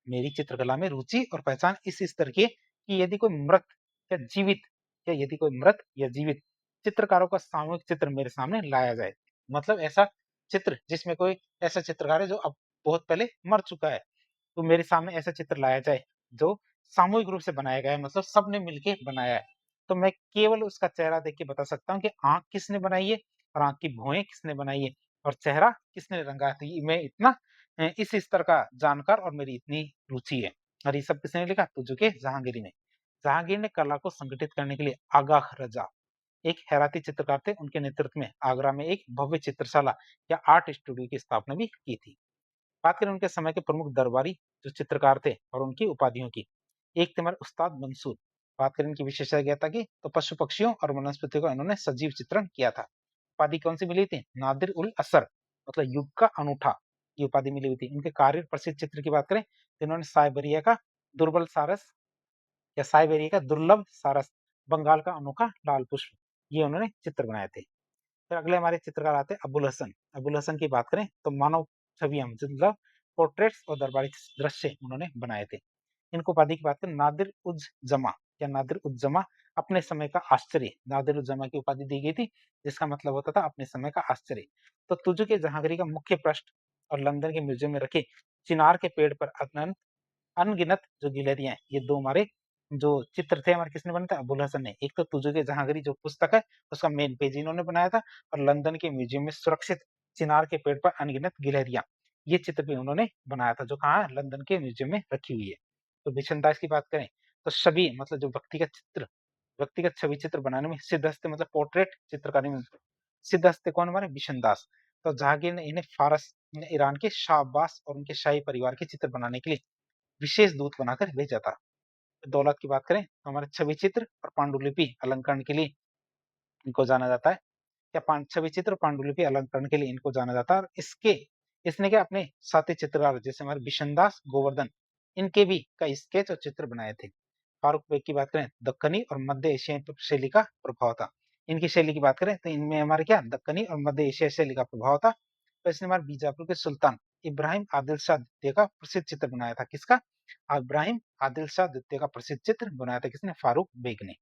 मेरी चित्रकला में रुचि और पहचान इस स्तर की है कि यदि कोई मृत या जीवित, या यदि कोई मृत या जीवित चित्रकारों का सामूहिक चित्र मेरे सामने लाया जाए, मतलब ऐसा चित्र जिसमें कोई ऐसा चित्रकार है जो अब बहुत पहले मर चुका है, तो मेरे सामने ऐसा चित्र लाया जाए जो सामूहिक रूप से बनाया गया है, मतलब सबने मिलके बनाया है, तो मैं केवल उसका चेहरा देख के बता सकता हूँ कि आंख किसने बनाई है और आंख की भौहें किसने बनाई है और चेहरा किसने रंगा है। तो मैं इतना इस स्तर का जानकार और मेरी इतनी रुचि है। और ये सब किसने लिखा, तुझुके जहांगीरी ने। जहांगीर ने कला को संगठित करने के लिए आगाह रजा, एक हैराती चित्रकार थे, उनके नेतृत्व में आगरा में एक भव्य चित्रशाला या आर्ट स्टूडियो की स्थापना भी की थी। बात करें उनके समय के प्रमुख दरबारी जो चित्रकार थे और उनकी उपाधियों की, एक थे हमारे उस्ताद मंसूर। बात करें इनकी विशेषज्ञता की तो पशु पक्षियों और वनस्पतियों का इन्होंने सजीव चित्रण किया था। उपाधि कौन सी मिली थी, नादिर उल असर मतलब युग का अनूठा, ये उपाधि मिली हुई थी। उनके कार्य प्रसिद्ध चित्र की बात करें तो इन्होंने साइबेरिया का दुर्बल सारस या साइबेरिया का दुर्लभ सारस, बंगाल का अनोखा लाल पुष्प, ये उन्होंने चित्र बनाए थे। फिर अगले हमारे चित्रकार आते हैं अबुल हसन। अबुल हसन की बात करें तो मानव छवियां मतलब पोर्ट्रेट्स और दरबारी दृश्य उन्होंने बनाए थे। इनको उपाधि की बात करें नादिर उज जमा, या नादिर उज जमा अपने समय का आश्चर्य, नादिर उज जमा की उपाधि दी गई थी, जिसका मतलब होता था अपने समय का आश्चर्य। तो तुझे जहांगीरी का मुख्य पृष्ठ और लंदन के म्यूजियम में रखे चिनार के पेड़ पर अनंत अनगिनत जो गिलहरियाँ हैं, ये 2 हमारे जो चित्र थे हमारे किसने बनाए थे? अबुल हसन ने। एक तो तुझुक-ए जहाँगीरी जो पुस्तक है, उसका मेन पेज इन्होंने बनाया था और लंदन के म्यूज़ियम में सुरक्षित चिनार के पेड़ पर अनगिनत गिलहरियाँ, ये चित्र भी उन्होंने बनाया था, जो कहाँ है? लंदन के म्यूज़ियम में रखी हुई है। तो बिशनदास की बात करें, तो छवि मतलब जो व्यक्तिगत छवि चित्र बनाने में सिद्धहस्त मतलब पोर्ट्रेट चित्रकारी में सिद्धहस्त कौन हमारे? बिशनदास। तो जहांगीर ने इन्हें फारस, ईरान के शाह अब्बास और उनके शाही परिवार के चित्र बनाने के लिए विशेष दूत बनाकर भेजा था। दौलत की बात करें तो हमारे छवि चित्र और पांडुलिपि अलंकरण के लिए इनको जाना जाता है। या छवि चित्र और पांडुलिपि अलंकरण के लिए इनको जाना जाता है और इसने क्या अपने साथी चित्रकार जैसे हमारे बिशनदास, गोवर्धन, इनके भी कई स्केच और चित्र बनाए थे। फारूक बेग की बात करें, दक्कनी और मध्य एशियाई शैली का प्रभाव था। इनकी शैली की बात करें तो इनमें हमारे क्या दक्कनी और मध्य एशियाई शैली का प्रभाव था। तो इसने हमारे बीजापुर के सुल्तान इब्राहिम आदिल शाह द्वितीय का प्रसिद्ध चित्र बनाया था। किसका? इब्राहिम आदिल शाह द्वितीय का प्रसिद्ध चित्र बनाया था किसने? फारूक बेग ने।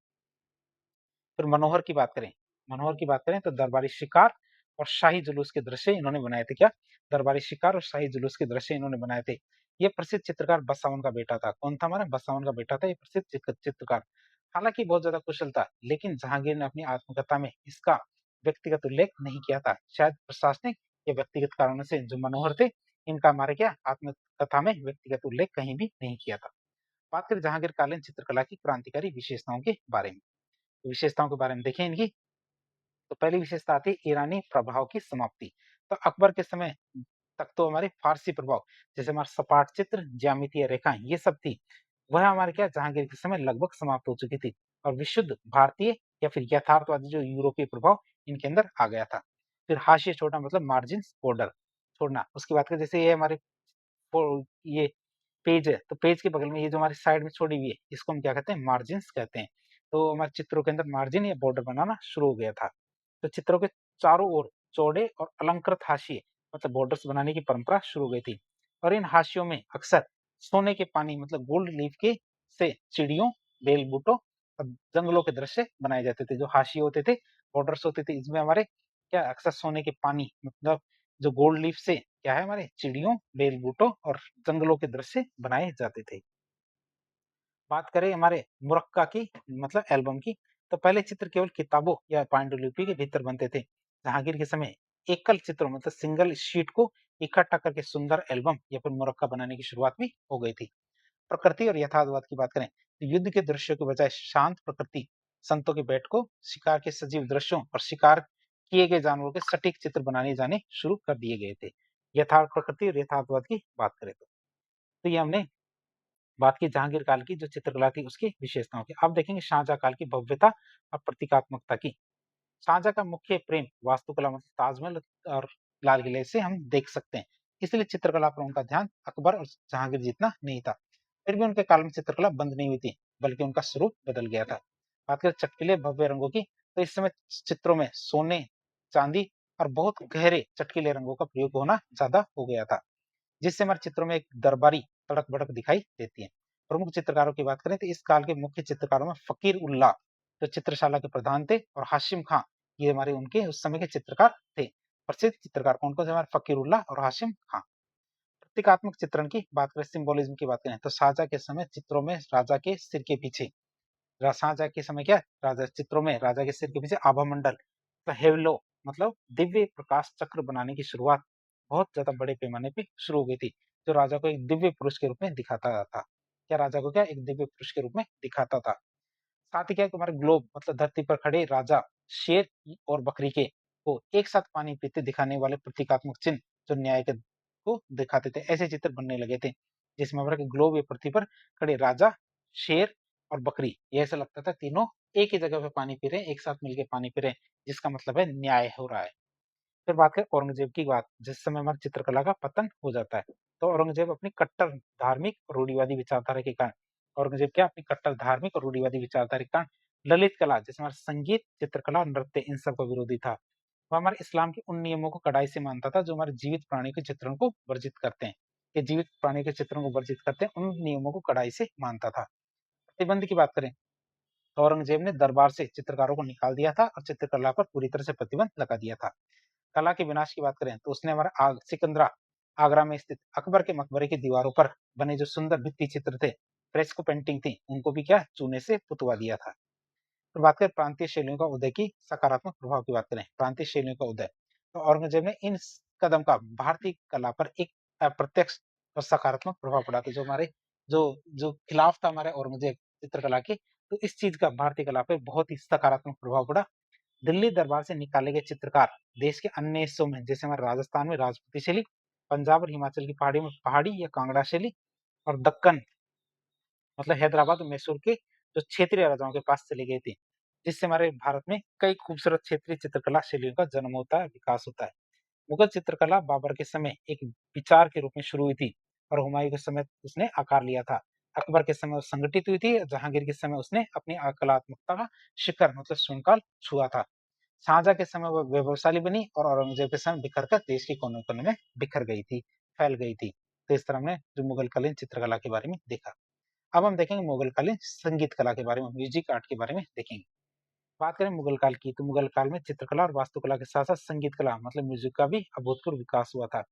फिर मनोहर की बात करें तो दरबारी शिकार और शाही जुलूस के दृश्य इन्होंने बनाए थे। क्या? दरबारी शिकार और शाही जुलूस के दृश्य इन्होंने बनाए थे। ये प्रसिद्ध चित्रकार बसावन का बेटा था। कौन था हमारा? बसावन का बेटा था ये प्रसिद्ध चित्रकार। हालांकि बहुत ज्यादा कुशल था, लेकिन जहांगीर ने अपनी आत्मकथा में इसका व्यक्तिगत उल्लेख नहीं किया था। शायद प्रशासनिक या व्यक्तिगत कारणों से जो मनोहर थे, इनका हमारे क्या आत्मकथा में व्यक्तिगत उल्लेख कहीं भी नहीं किया था। बात करें जहांगीर कालीन चित्रकला की क्रांतिकारी विशेषताओं के बारे में। विशेषताओं के बारे में देखें इनकी, तो पहली विशेषता आती है ईरानी प्रभाव की समाप्ति। तो अकबर के समय तक तो हमारे फारसी प्रभाव जैसे हमारे सपाट चित्र, ज्यामितीय रेखाएं ये सब थी, वह हमारे क्या जहांगीर के समय लगभग समाप्त हो चुकी थी और विशुद्ध भारतीय या फिर यथार्थवादी जो यूरोपीय प्रभाव इनके अंदर आ गया था। फिर हाशिए छोड़ना मतलब मार्जिन बॉर्डर छोड़ना। उसकी बात करें जैसे ये हमारे ये पेज है, तो पेज के बगल में ये जो हमारी साइड में छोड़ी हुई है, इसको हम क्या कहते हैं? मार्जिन्स कहते हैं। तो हमारे चित्रों के अंदर मार्जिन या बॉर्डर बनाना शुरू हो गया था। तो चित्रों के चारों ओर चौड़े और अलंकृत हाशिए मतलब बॉर्डर्स बनाने की परंपरा शुरू हो गई थी और इन हाशियों में अक्सर सोने के पानी मतलब गोल्ड लीफ के से चिड़ियों, बेल बूटों और जंगलों के दृश्य बनाए जाते थे। जो हाशिए होते थे, बॉर्डर्स होते थे, इसमें हमारे क्या अक्सर सोने के पानी मतलब जो गोल्ड लीफ से क्या है हमारे चिड़ियों, बेल बूटों और जंगलों के दृश्य बनाए जाते थे। बात करें हमारे मुरक्का की मतलब एल्बम की, तो पहले चित्र केवल किताबों या पांडुलिपि के भीतर बनते थे। जहांगीर के समय एकल चित्रों मतलब सिंगल शीट को इकट्ठा करके सुंदर एल्बम या फिर मुरक्का बनाने की शुरुआत भी हो गई थी। प्रकृति और यथार्थवाद की बात करें तो युद्ध के दृश्यों के बजाय शांत प्रकृति, संतों के बैठकों, शिकार के सजीव दृश्यों और शिकार किए गए जानवरों के सटीक चित्र बनाने जाने शुरू कर दिए गए थे। यथार्थ प्रकृति और यथार्थवाद की बात करें तो ये हमने बात की जहांगीर काल की जो चित्रकला थी उसकी विशेषताओं की। अब देखेंगे शाहजहां काल की भव्यता और प्रतीकात्मकता की। शाहजहां का मुख्य प्रेम वास्तुकला मतलब ताजमहल और लाल किले से हम देख सकते हैं, इसलिए चित्रकला पर उनका ध्यान अकबर और जहांगीर जितना नहीं था। फिर भी उनके काल में चित्रकला बंद नहीं हुई थी, बल्कि उनका स्वरूप बदल गया था। बात करें चटकीले भव्य रंगों की, तो इस समय चित्रों में सोने, चांदी और बहुत गहरे चटकीले रंगों का प्रयोग होना ज्यादा हो गया था, जिससे हमारे चित्रों में एक दरबारी तड़क भड़क दिखाई देती है। प्रमुख चित्रकारों की बात करें तो इस काल के मुख्य चित्रकारों में फकीर उल्लाह जो चित्रशाला के प्रधान थे और हाशिम खां, ये हमारे उनके उस समय के चित्रकार थे। प्रसिद्ध चित्रकार कौन कौन से? हमारे फकीर उल्लाह और हाशिम खां। प्रतीकात्मक चित्रण की बात करें, सिंबोलिज्म की बात करें, तो शाहजहां के समय चित्रों में राजा के सिर के पीछे शाहजहां के समय क्या राजा चित्रों में राजा के सिर के पीछे आभा मंडल तो हेवलो मतलब दिव्य प्रकाश चक्र बनाने की शुरुआत बहुत ज्यादा बड़े पैमाने पे शुरू हो गई थी, जो राजा को एक दिव्य पुरुष के रूप में दिखाता था। क्या राजा को क्या एक दिव्य पुरुष के रूप में दिखाता था। साथ ही क्या तुम्हारे ग्लोब मतलब धरती पर खड़े राजा शेर और बकरी के को एक साथ पानी पीते दिखाने वाले प्रतीकात्मक चिन्ह जो न्याय के को दिखाते थे, ऐसे चित्र बनने लगे थे जिसमें हमारे ग्लोब या पृथ्वी पर खड़े राजा, शेर और बकरी, ये ऐसा लगता था तीनों एक ही जगह पे पानी पी रहे हैं, एक साथ मिलकर पानी पी रहे हैं, जिसका मतलब है न्याय हो रहा है। फिर बात करें औरंगजेब की बात, जिस समय हमारी चित्रकला का पतन हो जाता है, तो औरंगजेब अपनी कट्टर धार्मिक और रूढ़िवादी विचारधारा के कारण औरंगजेब क्या अपनी कट्टर धार्मिक और रूढ़िवादी विचारधारा के कारण ललित कला जैसे हमारे संगीत, चित्रकला, नृत्य इन सब का विरोधी था। वह हमारे इस्लाम के उन नियमों को कड़ाई से मानता था जो हमारे जीवित प्राणी के चित्रण को वर्जित करते हैं। ये जीवित प्राणी के चित्रण को वर्जित करते हैं, उन नियमों को कड़ाई से मानता था। प्रतिबंध की बात करें तो औरंगजेब ने दरबार से चित्रकारों को निकाल दिया था और चित्रकला पर पूरी तरह से प्रतिबंध लगा दिया था। कला के विनाश की बात करें तो उसने हमारा सिकंदरा आगरा में स्थित अकबर के मकबरे की दीवारों पर बने जो सुंदर भित्ति चित्र थे, फ्रेस्को पेंटिंग थी, उनको भी क्या चूने से पुतवा दिया था। तो बात करें प्रांतीय शैलियों का उदय की सकारात्मक प्रभाव की बात करें, प्रांतीय शैलियों का उदय, तो औरंगजेब ने इन कदम का भारतीय कला पर एक अप्रत्यक्ष और सकारात्मक प्रभाव पड़ा। तो जो हमारे जो जो खिलाफ था हमारे औरंगजेब चित्रकला के, तो इस चीज का भारतीय कला पे बहुत ही सकारात्मक प्रभाव पड़ा। दिल्ली दरबार से निकाले गए चित्रकार देश के अन्य हिस्सों में, जैसे हमारे राजस्थान में राजपूती शैली, पंजाब और हिमाचल की पहाड़ियों में पहाड़ी या कांगड़ा शैली, और दक्कन मतलब हैदराबाद और मैसूर के जो क्षेत्रीय राजाओं के पास चली गई थी, जिससे हमारे भारत में कई खूबसूरत क्षेत्रीय चित्रकला शैलियों का जन्म होता है, विकास होता है। मुगल चित्रकला बाबर के समय एक विचार के रूप में शुरू हुई थी और हुमायूं के समय उसने आकार लिया था। अकबर के समय वो संगठित हुई थी, जहांगीर के समय उसने अपनी कलात्मकता का शिखर मतलब स्वर्ण छुआ था। शाहजहां के समय वो वैभवशाली बनी और औरंगजेब के समय बिखर कर देश के कोने कोने में बिखर गई थी, फैल गई थी। तो इस तरह हमने जो मुगलकालीन चित्रकला के बारे में देखा। अब हम देखेंगे मुगल कालीन संगीत कला के बारे में, म्यूजिक आर्ट के बारे में देखेंगे। बात करें मुगल काल की, तो मुगल काल में चित्रकला और वास्तुकला के साथ साथ संगीत कला मतलब म्यूजिक का भी अभूतपूर्व विकास हुआ था।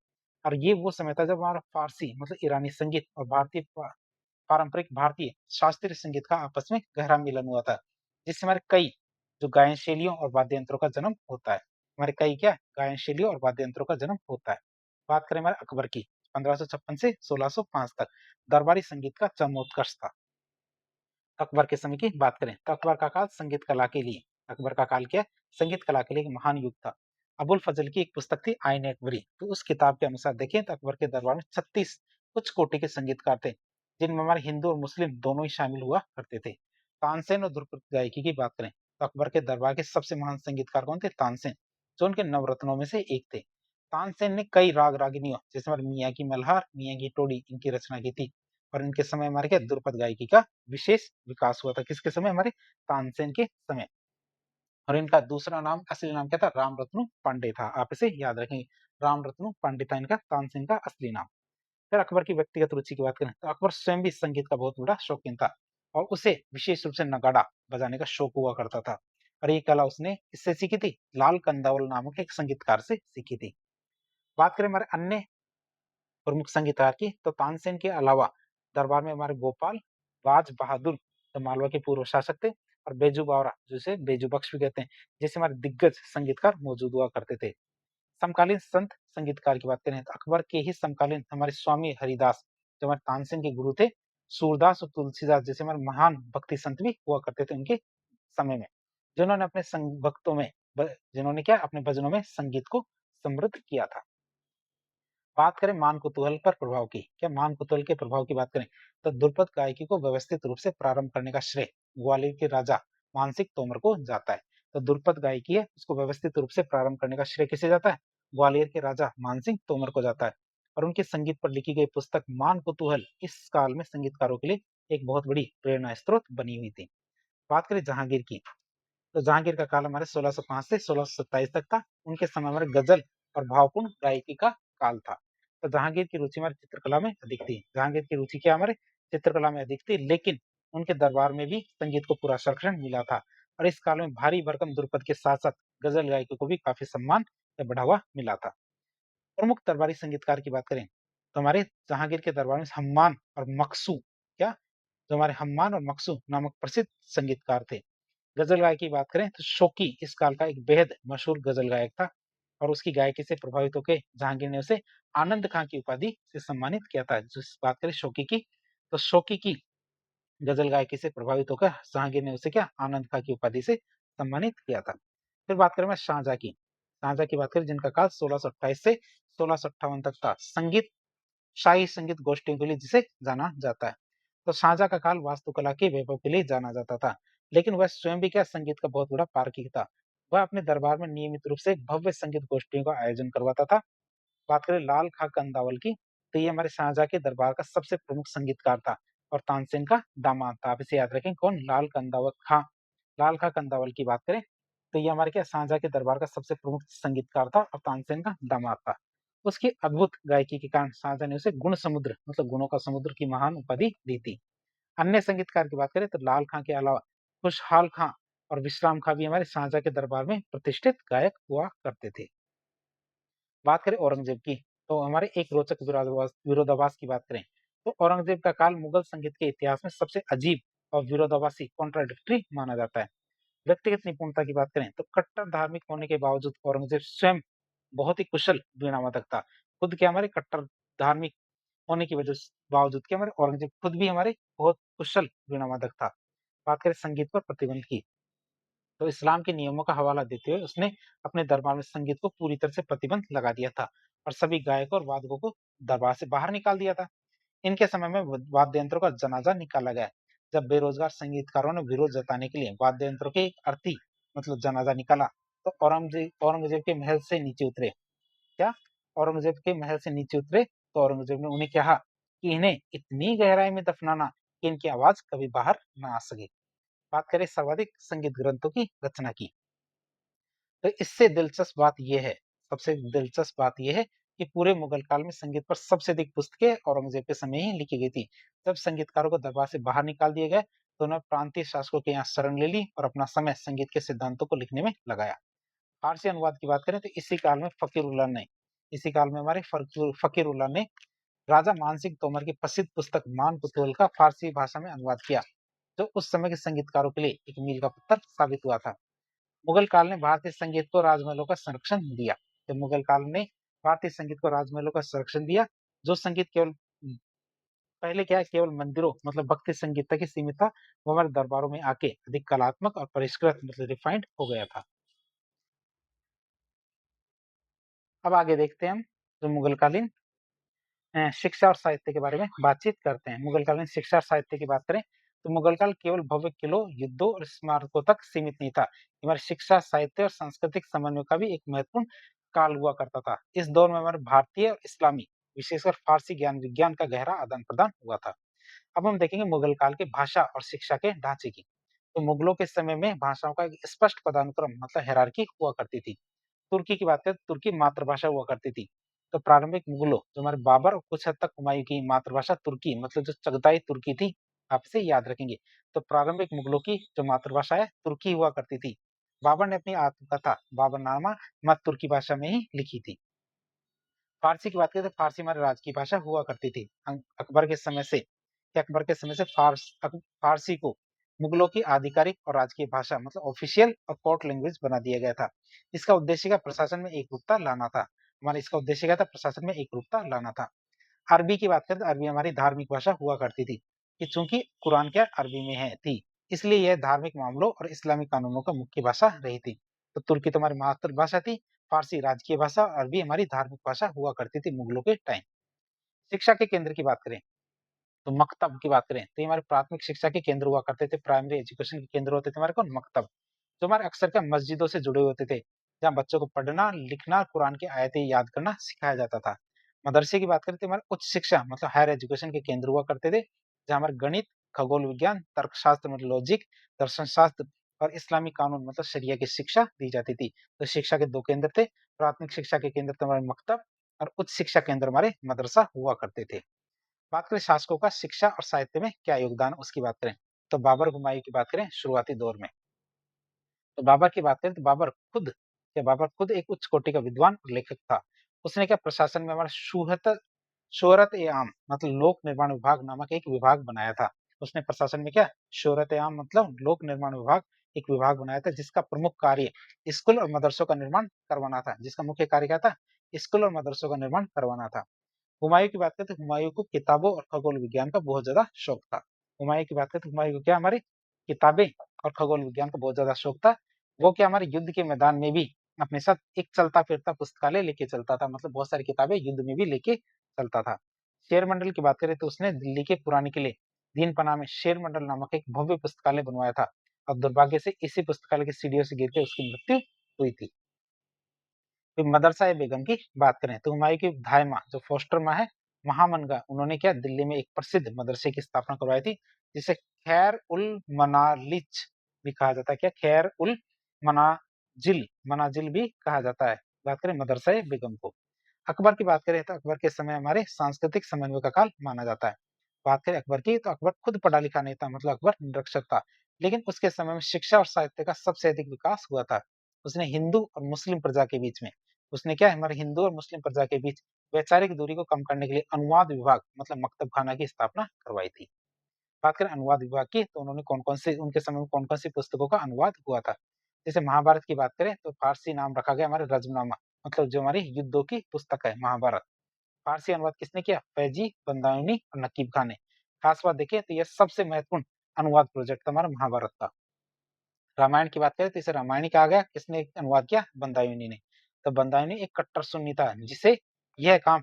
और ये वो समय था जब हमारा फारसी मतलब ईरानी संगीत और भारतीय पारंपरिक भारतीय शास्त्रीय संगीत का आपस में गहरा मिलन हुआ था, जिससे हमारे कई जो गायन शैलियों और वाद्य यंत्रों का जन्म होता है। हमारे कई क्या गायन शैलियों और वाद्य यंत्रों का जन्म होता है। बात करें हमारे अकबर की, 1556 से 1605 तक दरबारी संगीत का चरमोत्कर्ष था। अकबर के समय की बात करें तो अकबर का काल संगीत कला के लिए, अकबर का काल क्या संगीत कला के लिए एक महान युग था। अबुल फजल की एक पुस्तक थी आईन अकबरी, तो उस किताब के अनुसार देखें तो अकबर के दरबार में 36 उच्च कोटि के संगीतकार थे, जिनमें हमारे हिंदू और मुस्लिम दोनों ही शामिल हुआ करते थे। तानसेन और ध्रुपद गायकी की बात करें तो अकबर के दरबार के सबसे महान संगीतकार कौन थे? तानसेन, जो उनके नवरत्नों में से एक थे। तानसेन ने कई राग रागिनियों जैसे हमारे मियाँ की मल्हार, मियाँ की टोडी इनकी रचना की थी। और इनके समय हमारे क्या ध्रुपद गायकी का विशेष विकास हुआ था। किसके समय? हमारे तानसेन के समय। और इनका दूसरा नाम असली नाम क्या था? रामरत्नु पांडे था। आप इसे याद रखेंगे, रामरत्नु पांडे था इनका, तानसेन का असली नाम। फिर अकबर की व्यक्तिगत रुचि की बात करें तो अकबर स्वयं भी संगीत का बहुत बड़ा शौकीन था और उसे विशेष रूप से नगाड़ा बजाने का शौक हुआ करता था। और ये कला उसने किससे सीखी थी? लाल कंदावल नामक एक संगीतकार से सीखी थी। बात करें हमारे अन्य प्रमुख संगीतकार की, तो तानसेन के अलावा दरबार में हमारे गोपाल राज बहादुर जो मालवा के पूर्व शासक थे, और बेजू बावरा जिसे बेजू बख्श भी कहते हैं, जैसे हमारे दिग्गज संगीतकार मौजूद हुआ करते थे। समकालीन संत संगीतकार की बात करें तो अकबर के ही समकालीन हमारे स्वामी हरिदास जो हमारे तानसेन के गुरु थे, सूरदास और तुलसीदास जैसे हमारे महान भक्ति संत भी हुआ करते थे उनके समय में, जिन्होंने अपने भक्तों में जिन्होंने क्या अपने भजनों में संगीत को समृद्ध किया था। बात करें मान कुतूहल पर प्रभाव की, क्या मान कुतूहल के प्रभाव की बात करें तो ध्रुपद गायकी को व्यवस्थित रूप से प्रारंभ करने का श्रेय ग्वालियर के राजा मानसिंह तोमर को जाता है। तो ध्रुपद गायकी है उसको व्यवस्थित रूप से प्रारंभ करने का श्रेय किसे जाता है? ग्वालियर के राजा मानसिंह तोमर को जाता है। और उनके संगीत पर लिखी गई पुस्तक मान कुतूहल इस काल में संगीतकारों के लिए एक बहुत बड़ी प्रेरणा स्रोत बनी हुई थी। बात करें जहांगीर की, तो जहांगीर का काल हमारे 1605 से 1627 तक था। उनके समय हमारे गजल और भावपूर्ण गायकी का काल था। तो जहांगीर की रुचि हमारी चित्रकला में अधिक थी। जहांगीर की रुचि क्या हमारे चित्रकला में अधिक थी, लेकिन उनके दरबार में भी संगीत को पूरा संरक्षण मिला था। और इस काल में भारी भरकम ध्रुपद के साथ साथ गजल गायकों को भी काफी सम्मान या बढ़ावा मिला था। प्रमुख दरबारी संगीतकार की बात करें तो हमारे जहांगीर के दरबार में हम्मान और मकसू, क्या जो हमारे हम्मान और मकसू नामक प्रसिद्ध संगीतकार थे। गजल गायक की बात करें तो शौकी इस काल का एक बेहद मशहूर गजल गायक था और उसकी गायकी से प्रभावित होकर जहांगीर ने उसे आनंद खां की उपाधि से सम्मानित किया था। जिस बात करें शौकी की, तो शौकी की गजल गायकी से प्रभावित होकर जहांगीर ने उसे क्या आनंद खां की उपाधि से सम्मानित किया था। फिर बात करें मैं शाहजहां की, शाहजहां की बात करें जिनका काल 1628 से 1658 तक था, संगीत शाही संगीत गोष्ठियों के लिए जिसे जाना जाता है। तो शाहजहां का काल वास्तुकला के वैभव के लिए जाना जाता था, लेकिन वह स्वयं भी क्या संगीत का बहुत बड़ा पारखी था। वह अपने दरबार में नियमित रूप से भव्य संगीत गोष्ठियों का आयोजन करवाता था। बात करें लाल खां कंदावल की, तो ये हमारे शाहजहां के दरबार का सबसे प्रमुख संगीतकार था और तानसेन का दामाद था। आप इसे याद रखें, कौन? लाल कंदावल खां। लाल खां कंदावल की बात करें तो ये हमारे क्या शाहजहां के दरबार का सबसे प्रमुख संगीतकार था और तानसेन का दामाद था। उसकी अद्भुत गायकी के कारण शाहजहां ने उसे गुण समुद्र मतलब गुणों का समुद्र की महान उपाधि दी थी। अन्य संगीतकार की बात करें तो लाल खां के अलावा खुशहाल खां और विश्राम खां भी हमारे शाहजहां के दरबार में प्रतिष्ठित गायक हुआ करते थे। बात करें औरंगजेब की, तो हमारे एक रोचक विरोधाभास की बात करें तो औरंगजेब का काल मुगल संगीत के इतिहास में सबसे अजीब और विरोधाभासी कॉन्ट्राडिक्टरी माना जाता है। व्यक्तिगत निपुणता की बात करें तो कट्टर धार्मिक होने के बावजूद औरंगजेब स्वयं बहुत ही कुशल वीणा वादक था। खुद के हमारे कट्टर धार्मिक होने की वजह से बावजूद के हमारे औरंगजेब खुद भी हमारे बहुत कुशल वीणा वादक था। बात करें संगीत पर प्रतिबंध की तो इस्लाम के नियमों का हवाला देते हुए उसने अपने दरबार में संगीत को पूरी तरह से प्रतिबंध लगा दिया था और सभी गायकों और वादकों को दरबार से बाहर निकाल दिया था। इनके समय में वाद्य यंत्रों का जनाजा निकाला गया। जब बेरोजगार संगीतकारों ने विरोध जताने के लिए वाद्य यंत्रों के एक अर्थी मतलब जनाजा निकाला तो औरंगजेब के महल से नीचे उतरे। क्या औरंगजेब के महल से नीचे उतरे तो औरंगजेब ने उन्हें कहा कि इन्हें इतनी गहराई में दफनाना कि इनकी आवाज कभी बाहर न आ सके। बात करें सर्वाधिक संगीत ग्रंथों की रचना की तो इससे दिलचस्प बात यह है सबसे दिलचस्प बात यह है कि पूरे मुगल काल में संगीत पर सबसे अधिक पुस्तकें औरंगजेब के समय ही लिखी गई थी। जब संगीतकारों को दरबार से बाहर निकाल दिए गए तो उन्होंने प्रांतीय शासकों के यहाँ शरण ले ली और अपना समय संगीत के सिद्धांतों को लिखने में लगाया। फारसी अनुवाद की बात करें तो इसी काल में हमारे फकीरुल्लाह ने राजा मानसिंह तोमर की प्रसिद्ध पुस्तक मान पुतोल का फारसी भाषा में अनुवाद किया, जो उस समय के संगीतकारों के लिए एक मील का पत्थर साबित हुआ था। मुगल काल ने भारतीय संगीत को राजमहलों का संरक्षण दिया। तो मुगल काल ने भारतीय संगीत को राजमहलों का संरक्षण दिया। जो संगीत केवल पहले क्या है केवल मंदिरों मतलब भक्ति संगीत तक ही सीमित था, वो हमारे दरबारों में आके अधिक कलात्मक और परिष्कृत मतलब रिफाइंड हो गया था। अब आगे देखते हैं हम जो मुगल कालीन शिक्षा और साहित्य के बारे में बातचीत करते हैं। मुगल कालीन शिक्षा और साहित्य की बात करें तो मुगल काल केवल भव्य किलों युद्धों और स्मारकों तक सीमित नहीं था। हमारी शिक्षा साहित्य और सांस्कृतिक समन्वय का भी एक महत्वपूर्ण काल हुआ करता था। इस दौर में हमारे भारतीय और इस्लामी विशेषकर फारसी ज्ञान विज्ञान का गहरा आदान प्रदान हुआ था। अब हम देखेंगे मुगल काल के भाषा और शिक्षा के ढांचे की। तो मुगलों के समय में भाषाओं का एक स्पष्ट पदानुक्रम मतलब हायरार्की हुआ करती थी। तुर्की की बात करें तो तुर्की मातृभाषा हुआ करती थी। तो प्रारंभिक मुगलों जो हमारे बाबर और कुछ हद तक हुमायूं की मातृभाषा तुर्की मतलब जो चगताई तुर्की थी, आप इसे याद रखेंगे। तो प्रारंभिक मुगलों की जो मातृभाषा है तुर्की हुआ करती थी। बाबर ने अपनी आत्मकथा बाबरनामा मध्य तुर्की भाषा में ही लिखी थी। फारसी की बात करें तो फारसी हमारी राजकीय भाषा हुआ करती थी। अकबर के समय से फारसी को मुगलों की आधिकारिक और राजकीय भाषा मतलब ऑफिशियल और कोर्ट लैंग्वेज बना दिया गया था। इसका उद्देश्य क्या प्रशासन में एक रूपता लाना था। हमारा इसका उद्देश्य क्या था प्रशासन में एक रूपता लाना था। अरबी की बात करें तो अरबी हमारी धार्मिक भाषा हुआ करती थी कि चूंकि कुरान क्या अरबी में है थी, इसलिए यह धार्मिक मामलों और इस्लामी कानूनों का मुख्य भाषा रही थी। तो तुर्की तो हमारी मातृभाषा थी, फारसी राजकीय भाषा और अरबी हमारी धार्मिक भाषा हुआ करती थी मुगलों के टाइम। शिक्षा के केंद्र की बात करें तो मकतब की बात करें तो ये हमारे प्राथमिक शिक्षा के केंद्र हुआ करते थे। प्राइमरी एजुकेशन के केंद्र होते थे हमारे कौन मकतब, जो हमारे अक्सर क्या मस्जिदों से जुड़े होते थे, जहाँ बच्चों को पढ़ना लिखना कुरान की आयतें याद करना सिखाया जाता था। मदरसे की बात करें तो हमारे उच्च शिक्षा मतलब हायर एजुकेशन के केंद्र हुआ करते थे, जहाँ हमारे गणित खगोल विज्ञान तर्कशास्त्र मतलब लॉजिक दर्शन शास्त्र और इस्लामी कानून मतलब शरिया की शिक्षा दी जाती थी। तो शिक्षा के दो केंद्र थे, प्राथमिक शिक्षा के केंद्र थे हमारे मकतब और उच्च शिक्षा केंद्र हमारे मदरसा हुआ करते थे। बात करें शासकों का शिक्षा और साहित्य में क्या योगदान उसकी बात करें तो बाबर हुमायूं की बात करें शुरुआती दौर में तो बाबर की बात करें तो बाबर खुद एक उच्च कोटि का विद्वान और लेखक था। उसने क्या प्रशासन में हमारा शोहरत ए आम मतलब लोक निर्माण विभाग नामक एक विभाग बनाया था। उसने प्रशासन में क्या शोहरत ए आम मतलब लोक निर्माण विभाग एक विभाग बनाया था, जिसका प्रमुख कार्य स्कूल और मदरसों का निर्माण करवाना था। जिसका मुख्य कार्य क्या था स्कूल और मदरसों का निर्माण करवाना था। हुमायूं की बात करें तो हुमायूं को किताबों और खगोल विज्ञान का बहुत ज्यादा शौक था। हुमायूं की बात करें तो हुमायूं को क्या हमारे किताबें और खगोल विज्ञान का बहुत ज्यादा शौक था। वो क्या हमारे युद्ध के मैदान में भी अपने साथ एक चलता फिरता पुस्तकालय लेके चलता था, मतलब बहुत सारी किताबें युद्ध में भी लेके चलता था। शेर मंडल की बात करें तो उसने दिल्ली के पुराने किले दीन पना में शेर मंडल नामक एक भव्य पुस्तकालय बनवाया था और दुर्भाग्य से इसी पुस्तकालय की सीढ़ियों से गिर के उसकी मृत्यु हुई थी। फिर मदरसा ए बेगम की बात करें तो हुमायूं की धाय माँ जो फोस्टर माँ है महामनगा, उन्होंने क्या दिल्ली में एक प्रसिद्ध मदरसे की स्थापना करवाई थी, जिसे खैर उल मनालिच भी कहा जाता है। क्या खैर उल मनाजिल मनाजिल भी कहा जाता है। बात करें मदरसा ए बेगम को। अकबर की बात करें तो अकबर के समय हमारे सांस्कृतिक समन्वय का काल माना जाता है। बात करें अकबर की तो अकबर खुद पढ़ा लिखा नहीं था, मतलब अकबर निरक्षर था, लेकिन उसके समय में शिक्षा और साहित्य का सबसे अधिक विकास हुआ था। उसने हिंदू और मुस्लिम प्रजा के बीच में उसने क्या हमारे हिंदू और मुस्लिम प्रजा के बीच वैचारिक दूरी को कम करने के लिए अनुवाद विभाग मतलब मकतब खाना की स्थापना करवाई थी। बात करें अनुवाद विभाग की, तो उन्होंने कौन-कौन से उनके समय में कौन-कौन सी पुस्तकों का अनुवाद हुआ था। जैसे महाभारत की बात करें तो फारसी नाम रखा गया हमारे रज़्मनामा, मतलब जो हमारी युद्धों की पुस्तक है महाभारत। फारसी अनुवाद किसने किया? फैजी, बंदायूनी और नकीब खान ने। खास बात देखिए तो यह सबसे महत्वपूर्ण अनुवाद प्रोजेक्ट था हमारा महाभारत का। रामायण की बात करें तो इसे रामायण ही कहा गया, किसने अनुवाद किया? बंदायूनी ने। तो बंदायूनी एक कट्टर सुन्नी था जिसे यह काम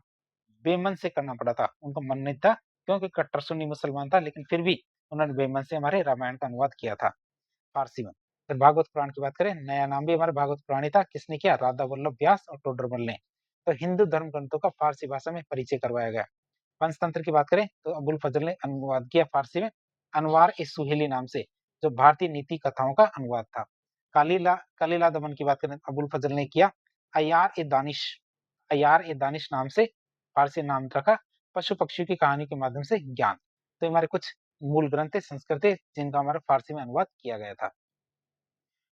बेमन से करना पड़ा था, उनका मन नहीं था, क्योंकि कट्टर सुन्नी मुसलमान था, लेकिन फिर भी उन्होंने बेमन से हमारे रामायण का अनुवाद किया था फारसी में। फिर भागवत पुराण की बात करें, नया नाम भी हमारे भागवत पुराण ही था, किसने किया? राधा वल्लभ व्यास और टोडरमल ने। तो हिंदू धर्म ग्रंथों का फारसी भाषा में परिचय करवाया गया। पंचतंत्र की बात करें तो अबुल फजल ने अनुवाद किया फारसी में अनवार ए सुहेली नाम से, जो भारतीय नीति कथाओं का अनुवाद था। कलीला दमन की बात करें अबुल फजल ने किया। अयार ए दानिश नाम से फारसी नाम रखा, पशु पक्षियों की कहानी के माध्यम से ज्ञान। तो हमारे कुछ मूल ग्रंथ संस्कृत जिनका हमारा फारसी में अनुवाद किया गया था।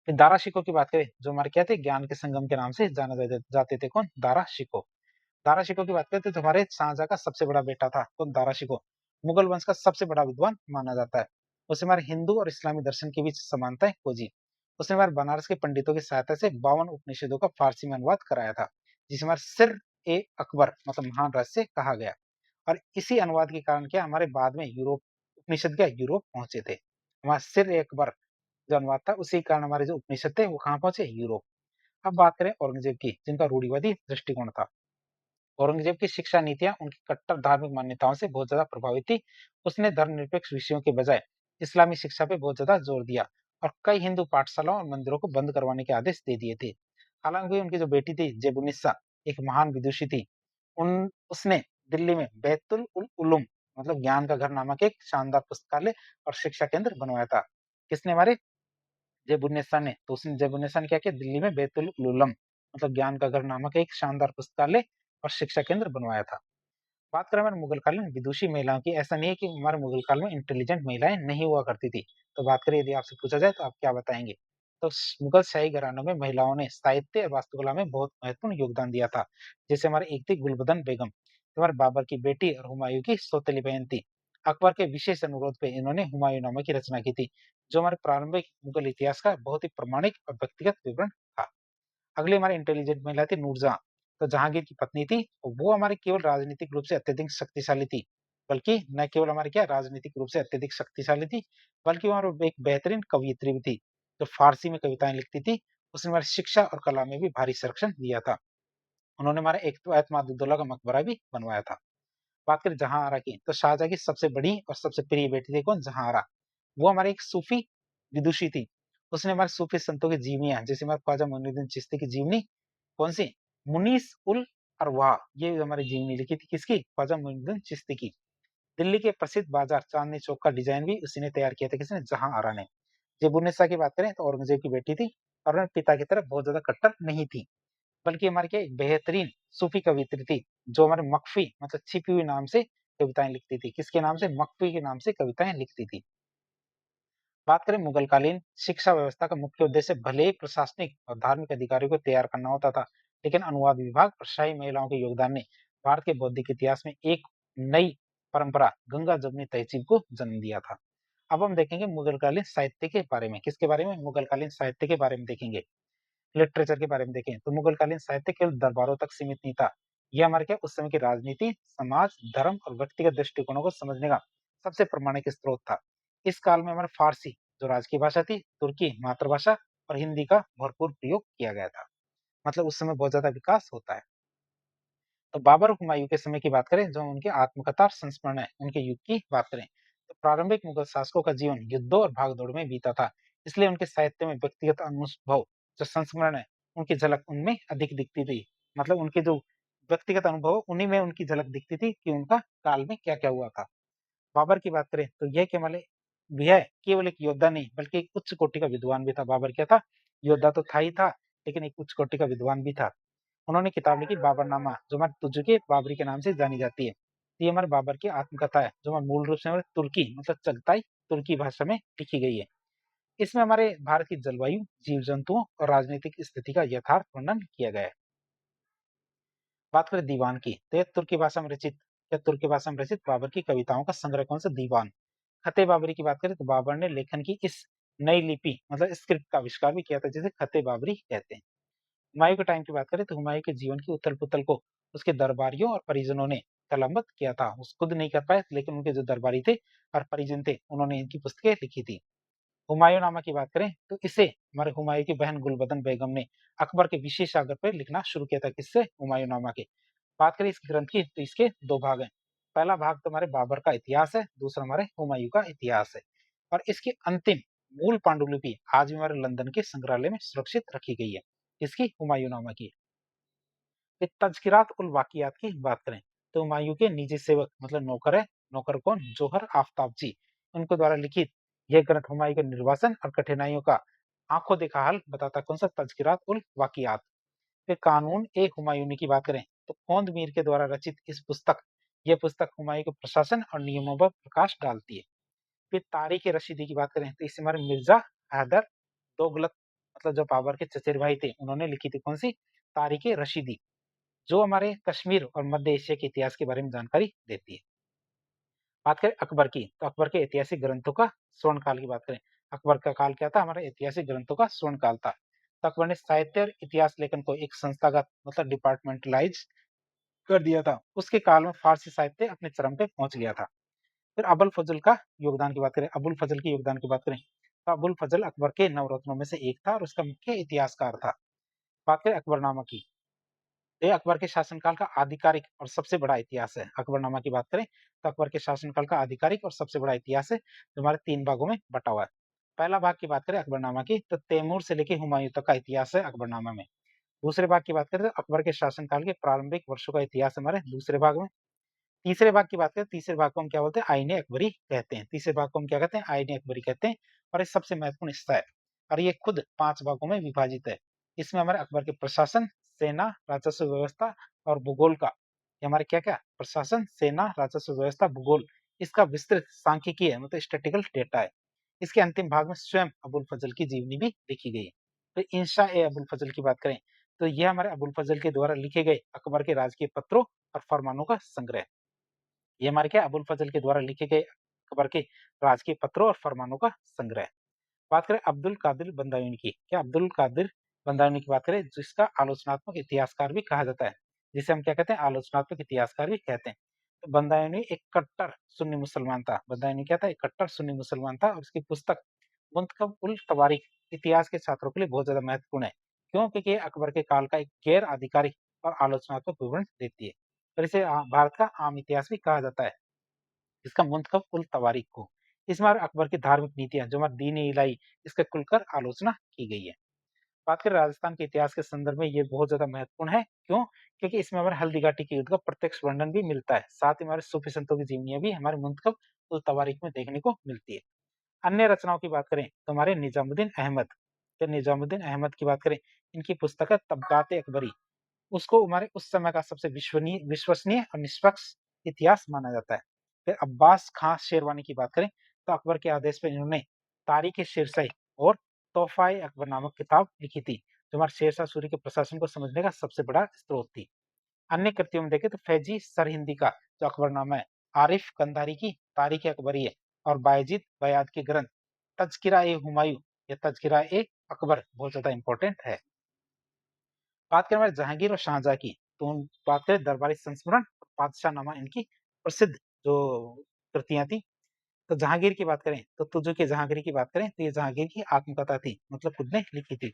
फिर दारा शिकोह की बात करें, जो हमारे क्या थे? ज्ञान के संगम के नाम से जाने जाते थे। कौन? दारा शिकोह। दारा शिकोह की बात करते तो हमारे शाहजहां का सबसे बड़ा बेटा था कौन? दारा शिकोह। मुगल वंश का सबसे बड़ा विद्वान माना जाता है। उसने हमारे हिंदू और इस्लामी दर्शन के बीच समानताएं खोजी। उसने हमारे बनारस के पंडितों की सहायता से 52 उपनिषदों का फारसी में अनुवाद कराया था, जिसे हमारे सिर ए अकबर मतलब महान रहस्य कहा गया। और इसी अनुवाद के कारण क्या हमारे बाद में यूरोप उपनिषद क्या यूरोप पहुंचे थे। हमारा सिर ए अकबर जो अनुवाद था उसी कारण हमारे जो उपनिषद थे वो कहाँ पहुंचे? यूरोप। अब बात करें औरंगजेब की, जिनका रूढ़िवादी दृष्टिकोण था। औरंगजेब की शिक्षा नीतियां उनकी कट्टर धार्मिक मान्यताओं से बहुत ज्यादा प्रभावित थी। उसने धर्मनिरपेक्ष विषयों के बजाय इस्लामी शिक्षा पे बहुत ज्यादा जोर दिया और कई हिंदू पाठशालाओं और मंदिरों को बंद करवाने के आदेश दे दिए थे। हालांकि उनकी जो बेटी थी जेबुनिसा एक महान विदुषी थी, उन उसने दिल्ली में बैतुल उल उलूम मतलब ज्ञान का घर नामक एक शानदार पुस्तकालय और शिक्षा केंद्र बनवाया था। किसने? हमारे जयबुन्नेसा ने। तो उसने जयबुन्नेसा ने क्या किया? दिल्ली में बैतुल उलूम मतलब ज्ञान का घर नामक एक शानदार पुस्तकालय और शिक्षा केंद्र बनवाया था। बात करें हमारे मुगल काल में विदुषी महिलाओं की, ऐसा नहीं है कि हमारे मुगल काल में इंटेलिजेंट महिलाएं नहीं हुआ करती थी। तो बात करें यदि आपसे पूछा जाए तो आप क्या बताएंगे? तो मुगल शाही घरानों में महिलाओं ने साहित्य और वास्तुकला में बहुत महत्वपूर्ण योगदान दिया था। जैसे हमारे एक थी गुलबदन बेगम, जो हमारे बाबर की बेटी और हुमायूं की सौतेली बहन थी। अकबर के विशेष अनुरोध पे इन्होंने हुमायूंनामा की रचना की थी, जो हमारे प्रारंभिक मुगल इतिहास का बहुत ही प्रमाणिक और व्यक्तिगत विवरण था। अगली हमारी इंटेलिजेंट महिला थी नूरजहां। तो जहांगीर की पत्नी थी, वो हमारी केवल राजनीतिक रूप से अत्यधिक शक्तिशाली थी, बल्कि न केवल हमारी क्या राजनीतिक रूप से अत्यधिक शक्तिशाली थी, बल्कि वो एक बेहतरीन कवयित्री भी थी, जो फारसी में कविताएं लिखती थी। उसने हमारी शिक्षा और कला में भी भारी संरक्षण दिया था। उन्होंने हमारे एक तो एतमादुद्दौला का मकबरा भी बनवाया था। बात करें जहांआरा की, तो शाहजहां की सबसे बड़ी और सबसे प्रिय बेटी थी कौन? जहांआरा। वो हमारी एक सूफी विदुषी थी। उसने हमारे सूफी संतों की जीवनियां, जैसे हमारे ख्वाजा मोइनुद्दीन चिश्ती की जीवनी कौन सी? मुनीस उल अरवाह, ये हमारी जीवनी लिखी थी किसकी? ख्वाजा मोइनुद्दीन चिश्ती की। दिल्ली के प्रसिद्ध बाजार चांदनी चौक का डिजाइन भी उसी ने तैयार किया था। किसने? जहांआरा ने। जेबुन्नेसा की बात करें तो औरंगजेब की बेटी थी और उन्हें पिता की तरफ बहुत ज्यादा कट्टर नहीं थी, बल्कि हमारी क्या एक बेहतरीन सूफी कवित्री थी, जो हमारे मखफी मतलब छिपी हुई नाम से कविताएं लिखती थी। किसके नाम से? मखफी के नाम से कविताएं लिखती थी। बात करें मुगल कालीन शिक्षा व्यवस्था का मुख्य उद्देश्य भले ही प्रशासनिक और धार्मिक अधिकारियों को तैयार करना होता था, लेकिन अनुवाद विभाग और शाही महिलाओं के योगदान ने भारत के बौद्धिक इतिहास में एक नई परंपरा गंगा जमुनी तहजीब को जन्म दिया था। अब हम देखेंगे मुगलकालीन साहित्य के बारे में। किसके बारे में? मुगलकालीन साहित्य के बारे में देखेंगे। लिटरेचर के बारे में देखें तो मुगलकालीन साहित्य केवल दरबारों तक सीमित नहीं था। यह हमारे क्या उस समय की राजनीति, समाज, धर्म और व्यक्तिगत दृष्टिकोणों को समझने का सबसे प्रमाणिक स्रोत था। इस काल में हमारे फारसी जो राजकीय भाषा थी, तुर्की मातृभाषा और हिंदी का भरपूर प्रयोग किया गया था। मतलब उस समय बहुत ज्यादा विकास होता है। तो बाबर और हुमायूं के समय की बात करें, जो उनके आत्मकथा और संस्मरण है, उनके युग की बात करें तो प्रारंभिक मुगल शासकों का जीवन युद्धों और भागदौड़ में बीता था। इसलिए उनके साहित्य में व्यक्तिगत अनुभव जो संस्मरण है उनकी झलक उनमें अधिक दिखती थी। मतलब उनके जो व्यक्तिगत अनुभव उन्हीं में उनकी झलक दिखती थी कि उनका काल में क्या क्या हुआ था। बाबर की बात करें तो यह केवल यह केवल एक योद्धा नहीं बल्कि एक उच्च कोटि का विद्वान भी था। बाबर क्या था? योद्धा तो था ही था, लेकिन एक उच्च कोटि का विद्वान भी था। उन्होंने किताब लिखी बाबरनामा, जो हमारे तुर्की बाबरी के नाम से जानी जाती है। ये हमारे बाबर की आत्मकथा है, जो हमारे मूल रूप से हमारे तुर्की मतलब चगताई तुर्की भाषा में लिखी गई है। इसमें हमारे भारत की जलवायु, जीव जंतुओं और राजनीतिक स्थिति का यथार्थ वर्णन किया गया है। बात करें दीवान की, तो ये तुर्की भाषा में रचित या तुर्की भाषा में रचित बाबर की कविताओं का संग्रह कौन सा? दीवान। खते बाबरी की बात करें तो बाबर ने लेखन की इस नई लिपि मतलब स्क्रिप्ट का आविष्कार भी किया था, जिसे खते बाबरी कहते हैं। हुमायूं के टाइम की बात करें तो हुमायूं के जीवन की उथल-पुथल को उसके दरबारियों और परिजनों ने कलमबद्ध किया था। उस खुद नहीं कर पाए, लेकिन उनके जो दरबारी थे और परिजन थे, उन्होंने इनकी पुस्तकें लिखी थी। हुमायूंनामा की बात करें तो इसे हमारे हुमायूं की बहन गुलबदन बेगम ने अकबर के विशेष आग्रह पर लिखना शुरू किया था। किससे? हुमायूंनामा के। बात करें इस ग्रंथ की तो इसके दो भाग हैं। पहला भाग तो हमारे बाबर का इतिहास है, दूसरा हमारे हुमायूं का इतिहास है। और इसकी अंतिम मूल पांडुलिपि आज भी हमारे लंदन के संग्रहालय में सुरक्षित रखी गई है। किसकी? हुमायूंनामा की। फिर तज़किरात उल वाक़ियात की बात करें तो हुमायूं के निजी सेवक मतलब नौकर है, नौकर कौन? जोहर आफ्ताबजी, उनके द्वारा लिखित यह ग्रंथ हुमायूं के निर्वासन और कठिनाइयों का आंखों देखा हाल बताता। कौन सा? तज़किरात उल वाक़ियात। फिर कानून ए हुमायूनी की बात करें तो खोंद मीर के द्वारा रचित इस पुस्तक यह पुस्तक हुमायूं के प्रशासन और नियमों पर प्रकाश डालती है। फिर तारीख ए रशीदी की बात करें तो इसे हमारे मिर्जा हैदर दोगलत मतलब जो बाबर के चचेरे भाई थे, उन्होंने लिखी थी। कौन सी? तारीख ए रशीदी, जो हमारे कश्मीर और मध्य एशिया के इतिहास के बारे में जानकारी देती है। बात करें अकबर की तो अकबर के ऐतिहासिक ग्रंथों का स्वर्ण काल की बात करें। अकबर का काल क्या था? हमारे ऐतिहासिक ग्रंथों का स्वर्ण काल था। तो अकबर ने साहित्य और इतिहास लेखन को एक संस्थागत मतलब डिपार्टमेंटलाइज कर दिया था। उसके काल में फारसी साहित्य अपने चरम पे पहुंच गया था। फिर अबुल फजल का योगदान की बात करें, अबुल फजल के योगदान की बात करें तो अबुल फजल अकबर के नवरत्नों में से एक था और उसका मुख्य इतिहासकार था। बात करें अकबरनामा की, ये अकबर के शासनकाल का आधिकारिक और सबसे बड़ा इतिहास है। अकबरनामा की बात करें तो अकबर के शासनकाल का आधिकारिक और सबसे बड़ा इतिहास है, जो हमारे 3 भागों में बटा हुआ है। पहला भाग की बात करें अकबरनामा की तो तैमूर से लेकर हुमायूं तक का इतिहास है अकबरनामा में। दूसरे भाग की बात करें तो अकबर के शासनकाल के प्रारंभिक वर्षों का इतिहास हमारे दूसरे भाग में। तीसरे भाग की बात करें, तीसरे भाग को हम क्या बोलते हैं? आईने अकबरी कहते हैं। तीसरे भाग को हम क्या कहते हैं? आईने अकबरी कहते हैं। और ये सबसे महत्वपूर्ण हिस्सा है और ये खुद 5 भागों में विभाजित है। इसमें हमारे अकबर के प्रशासन, सेना, राजस्व व्यवस्था और भूगोल का ये हमारे क्या-क्या? प्रशासन, सेना, राजस्व व्यवस्था, भूगोल इसका विस्तृत सांख्यिकीय है मतलब स्टैटिस्टिकल डेटा है। इसके अंतिम भाग में स्वयं अबुल फजल की जीवनी भी लिखी गई है। तो इंशा ए अबुल फजल की बात करें तो ये हमारे अबुल फजल के द्वारा लिखे गए अकबर के राजकीय पत्रों और फरमानों का संग्रह है। ये हमारे क्या? अबुल फजल के द्वारा लिखे गए अकबर के राजकीय पत्रों और फरमानों का संग्रह है। बात करें अब्दुल कादिर बंदायूनी की, क्या अब्दुल कादिर बंदायूनी की बात करें जिसका आलोचनात्मक इतिहासकार भी कहा जाता है, जिसे हम क्या कहते हैं? आलोचनात्मक इतिहासकार भी कहते हैं। तो बंदायूनी एक कट्टर सुन्नी मुसलमान था। बंदायूनी क्या था? एक कट्टर सुन्नी मुसलमान था और उसकी पुस्तक मुंतखब उल तवारीख इतिहास के छात्रों के लिए बहुत ज्यादा महत्वपूर्ण है। क्यों? क्योंकि ये अकबर के काल का एक गैर आधिकारिक और आलोचनात्मक विवरण देती है और इसे भारत का आम इतिहास भी कहा जाता है, इसका मुंतखब उल तवारीख को। इसमें हमारे अकबर की धार्मिक नीतियां जो हमारे दीन इलाही इसके खुलकर आलोचना की गई है। बात करें राजस्थान के इतिहास के संदर्भ में ये बहुत ज्यादा महत्वपूर्ण है। क्यों? क्योंकि इसमें हमारे हल्दी घाटी के युद्ध का प्रत्यक्ष वर्णन भी मिलता है। साथ ही हमारे सूफी संतों की जीवनियां भी हमारे मुंतखब उल तवारीख में देखने को मिलती है। अन्य रचनाओं की बात करें तो हमारे निजामुद्दीन अहमद, तो निजामुद्दीन अहमद की बात करें, इनकी पुस्तक है तबकात अकबरी, उसको हमारे उस समय का सबसे विश्वसनीय और निष्पक्ष इतिहास माना जाता है। फिर अब्बास खां शेरवानी की बात करें तो अकबर के आदेश पर इन्होंने तारीख शेरशाही और तोहफा अकबर नामक किताब लिखी थी, जो हमारे शेरशाह सूरी के प्रशासन को समझने का सबसे बड़ा स्रोत थी। अन्य कृतियों में देखें तो फैजी सरहिंदी का जो अकबरनामा है, आरिफ कंधारी की तारीख अकबरी है और बायजीद बयाद के ग्रंथ तज़किरा ए हुमायूं या तज़किरा ए अकबर बहुत ज्यादा इंपॉर्टेंट है। बात करें हमारे जहांगीर और शाहजहां की तो बात करें दरबारी संस्मरण और बादशाहनामा इनकी प्रसिद्ध जो कृतियां थी। तो जहांगीर की बात करें तो तुझो के जहांगीर की बात करें तो ये जहांगीर की आत्मकथा थी, मतलब खुद ने लिखी थी।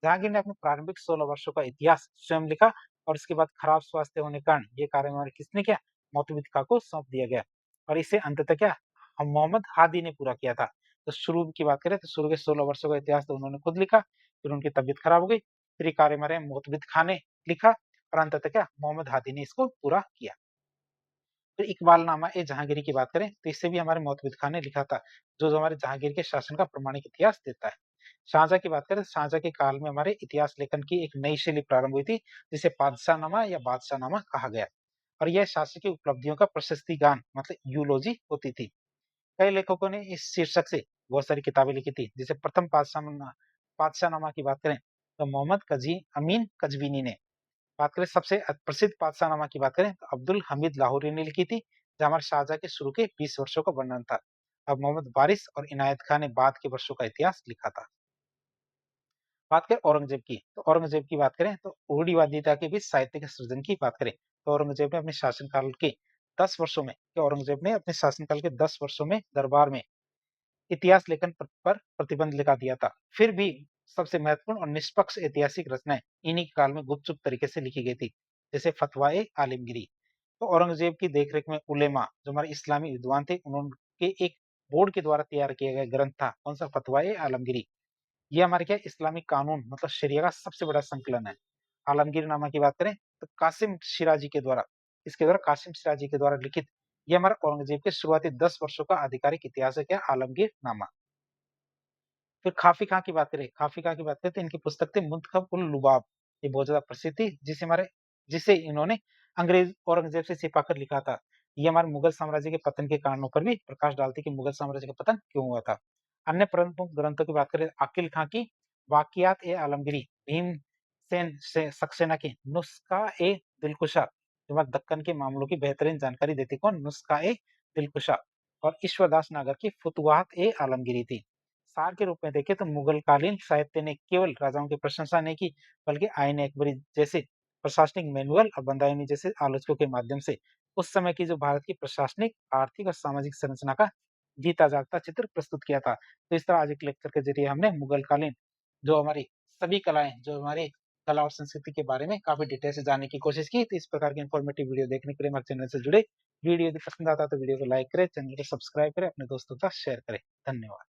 जहांगीर ने अपने प्रारंभिक 16 वर्षों का इतिहास स्वयं लिखा और उसके बाद खराब स्वास्थ्य होने के कारण ये कार्य हमारे किसने किया? मौतविद खां को सौंप दिया गया और इसे अंततः क्या? हम मोहम्मद हादी ने पूरा किया था। तो शुरू की बात करें तो शुरू के 16 वर्षों का इतिहास तो उन्होंने खुद लिखा, फिर उनकी तबीयत खराब हो गई, फिर ये कार्य हमारे मौतविद खां ने लिखा और अंततः क्या? मोहम्मद हादी ने इसको पूरा किया। फिर इकबालनामा ए जहांगीरी की बात करें तो इसे भी हमारे मोहतमिद खान ने लिखा था, जो हमारे जहांगीर के शासन का प्रमाणिक इतिहास देता है। शाहजहां की बात करें तो शाहजहां के काल में हमारे इतिहास लेखन की एक नई शैली प्रारंभ हुई थी, जिसे बादशाहनामा या बादशाहनामा कहा गया और यह शासकीय की उपलब्धियों का प्रशस्ति गान मतलब यूलोजी होती थी। कई लेखकों ने इस शीर्षक से बहुत सारी किताबें लिखी थी, जिसे प्रथम बादशाहनामा की बात करें तो मोहम्मद कजी अमीन कजवीनी ने, बात करें सबसे प्रसिद्ध बादशाहनामा की बात करें तो अब्दुल हमीद लाहौरी ने लिखी थी, जहाँ हमारे शाहजहाँ के शुरू के 20 वर्षों का वर्णन था। अब मोहम्मद वारिस और इनायत खान ने बाद के वर्षों का इतिहास लिखा था। बात करें औरंगजेब की, तो औरंगजेब की बात करें तो रूढ़िवादिता के बीच साहित्य के सृजन की बात करें, तो औरंगजेब ने अपने शासनकाल के 10 वर्षों में औरंगजेब ने अपने शासनकाल के 10 वर्षों में दरबार में इतिहास लेखन पर प्रतिबंध लगा दिया था। फिर भी सबसे महत्वपूर्ण और निष्पक्ष ऐतिहासिक रचनाएं इन्हीं काल में गुपचुप तरीके से लिखी गई थी, जैसे फतवाए आलमगीरी। तो औरंगजेब की देखरेख में उलेमा, जो हमारे इस्लामी विद्वान थे, उनके एक बोर्ड के द्वारा तैयार किया गया ग्रंथ था, कौन सा? फतवाए आलमगीरी। ये हमारे क्या इस्लामिक कानून मतलब शरिया का सबसे बड़ा संकलन है। आलमगीरनामा की बात करें तो कासिम शिराजी के द्वारा लिखित ये हमारा औरंगजेब के शुरुआती 10 वर्षों का आधिकारिक इतिहास है क्या? आलमगीरनामा। फिर खाफी खां की बात करें तो इनकी पुस्तक थी मुंतखब उल लुबाब। ये बहुत ज़्यादा प्रसिद्ध थी, जिसे इन्होंने अंग्रेज औरंगजेब से छिपाकर लिखा था। ये हमारे मुगल साम्राज्य के पतन के कारणों पर भी प्रकाश डालती है कि मुगल साम्राज्य का पतन क्यों हुआ था। अन्य प्रमुख ग्रंथों की बात करें आकिल खां की वाक़ियात-ए-आलमगीरी, भीमसेन से सक्सेना की नुस्ख़ा-ए-दिलकुशा, जो हमारे दक्कन के मामलों की बेहतरीन जानकारी देती कौन? नुस्ख़ा-ए-दिलकुशा, और ईश्वरदास नागर की फुतुहात-ए-आलमगीरी थी। सार के रूप में देखें तो मुगलकालीन साहित्य ने केवल राजाओं की प्रशंसा नहीं की, बल्कि आईन-ए-अकबरी जैसे प्रशासनिक मैनुअल और बंदायनी जैसे आलोचकों के माध्यम से उस समय की जो भारत की प्रशासनिक, आर्थिक और सामाजिक संरचना का जीता जागता चित्र प्रस्तुत किया था। तो इस तरह आज एक लेक्चर के जरिए हमने मुगलकालीन जो हमारी सभी कलाएँ, जो हमारी कला और संस्कृति के बारे में काफ़ी डिटेल से जानने की कोशिश की। तो इस प्रकार की इन्फॉर्मेटिव वीडियो देखने के लिए हमारे चैनल से जुड़े। वीडियो यदि पसंद आता है तो वीडियो को लाइक करें, चैनल को सब्सक्राइब करें, अपने दोस्तों के साथ शेयर करें। धन्यवाद।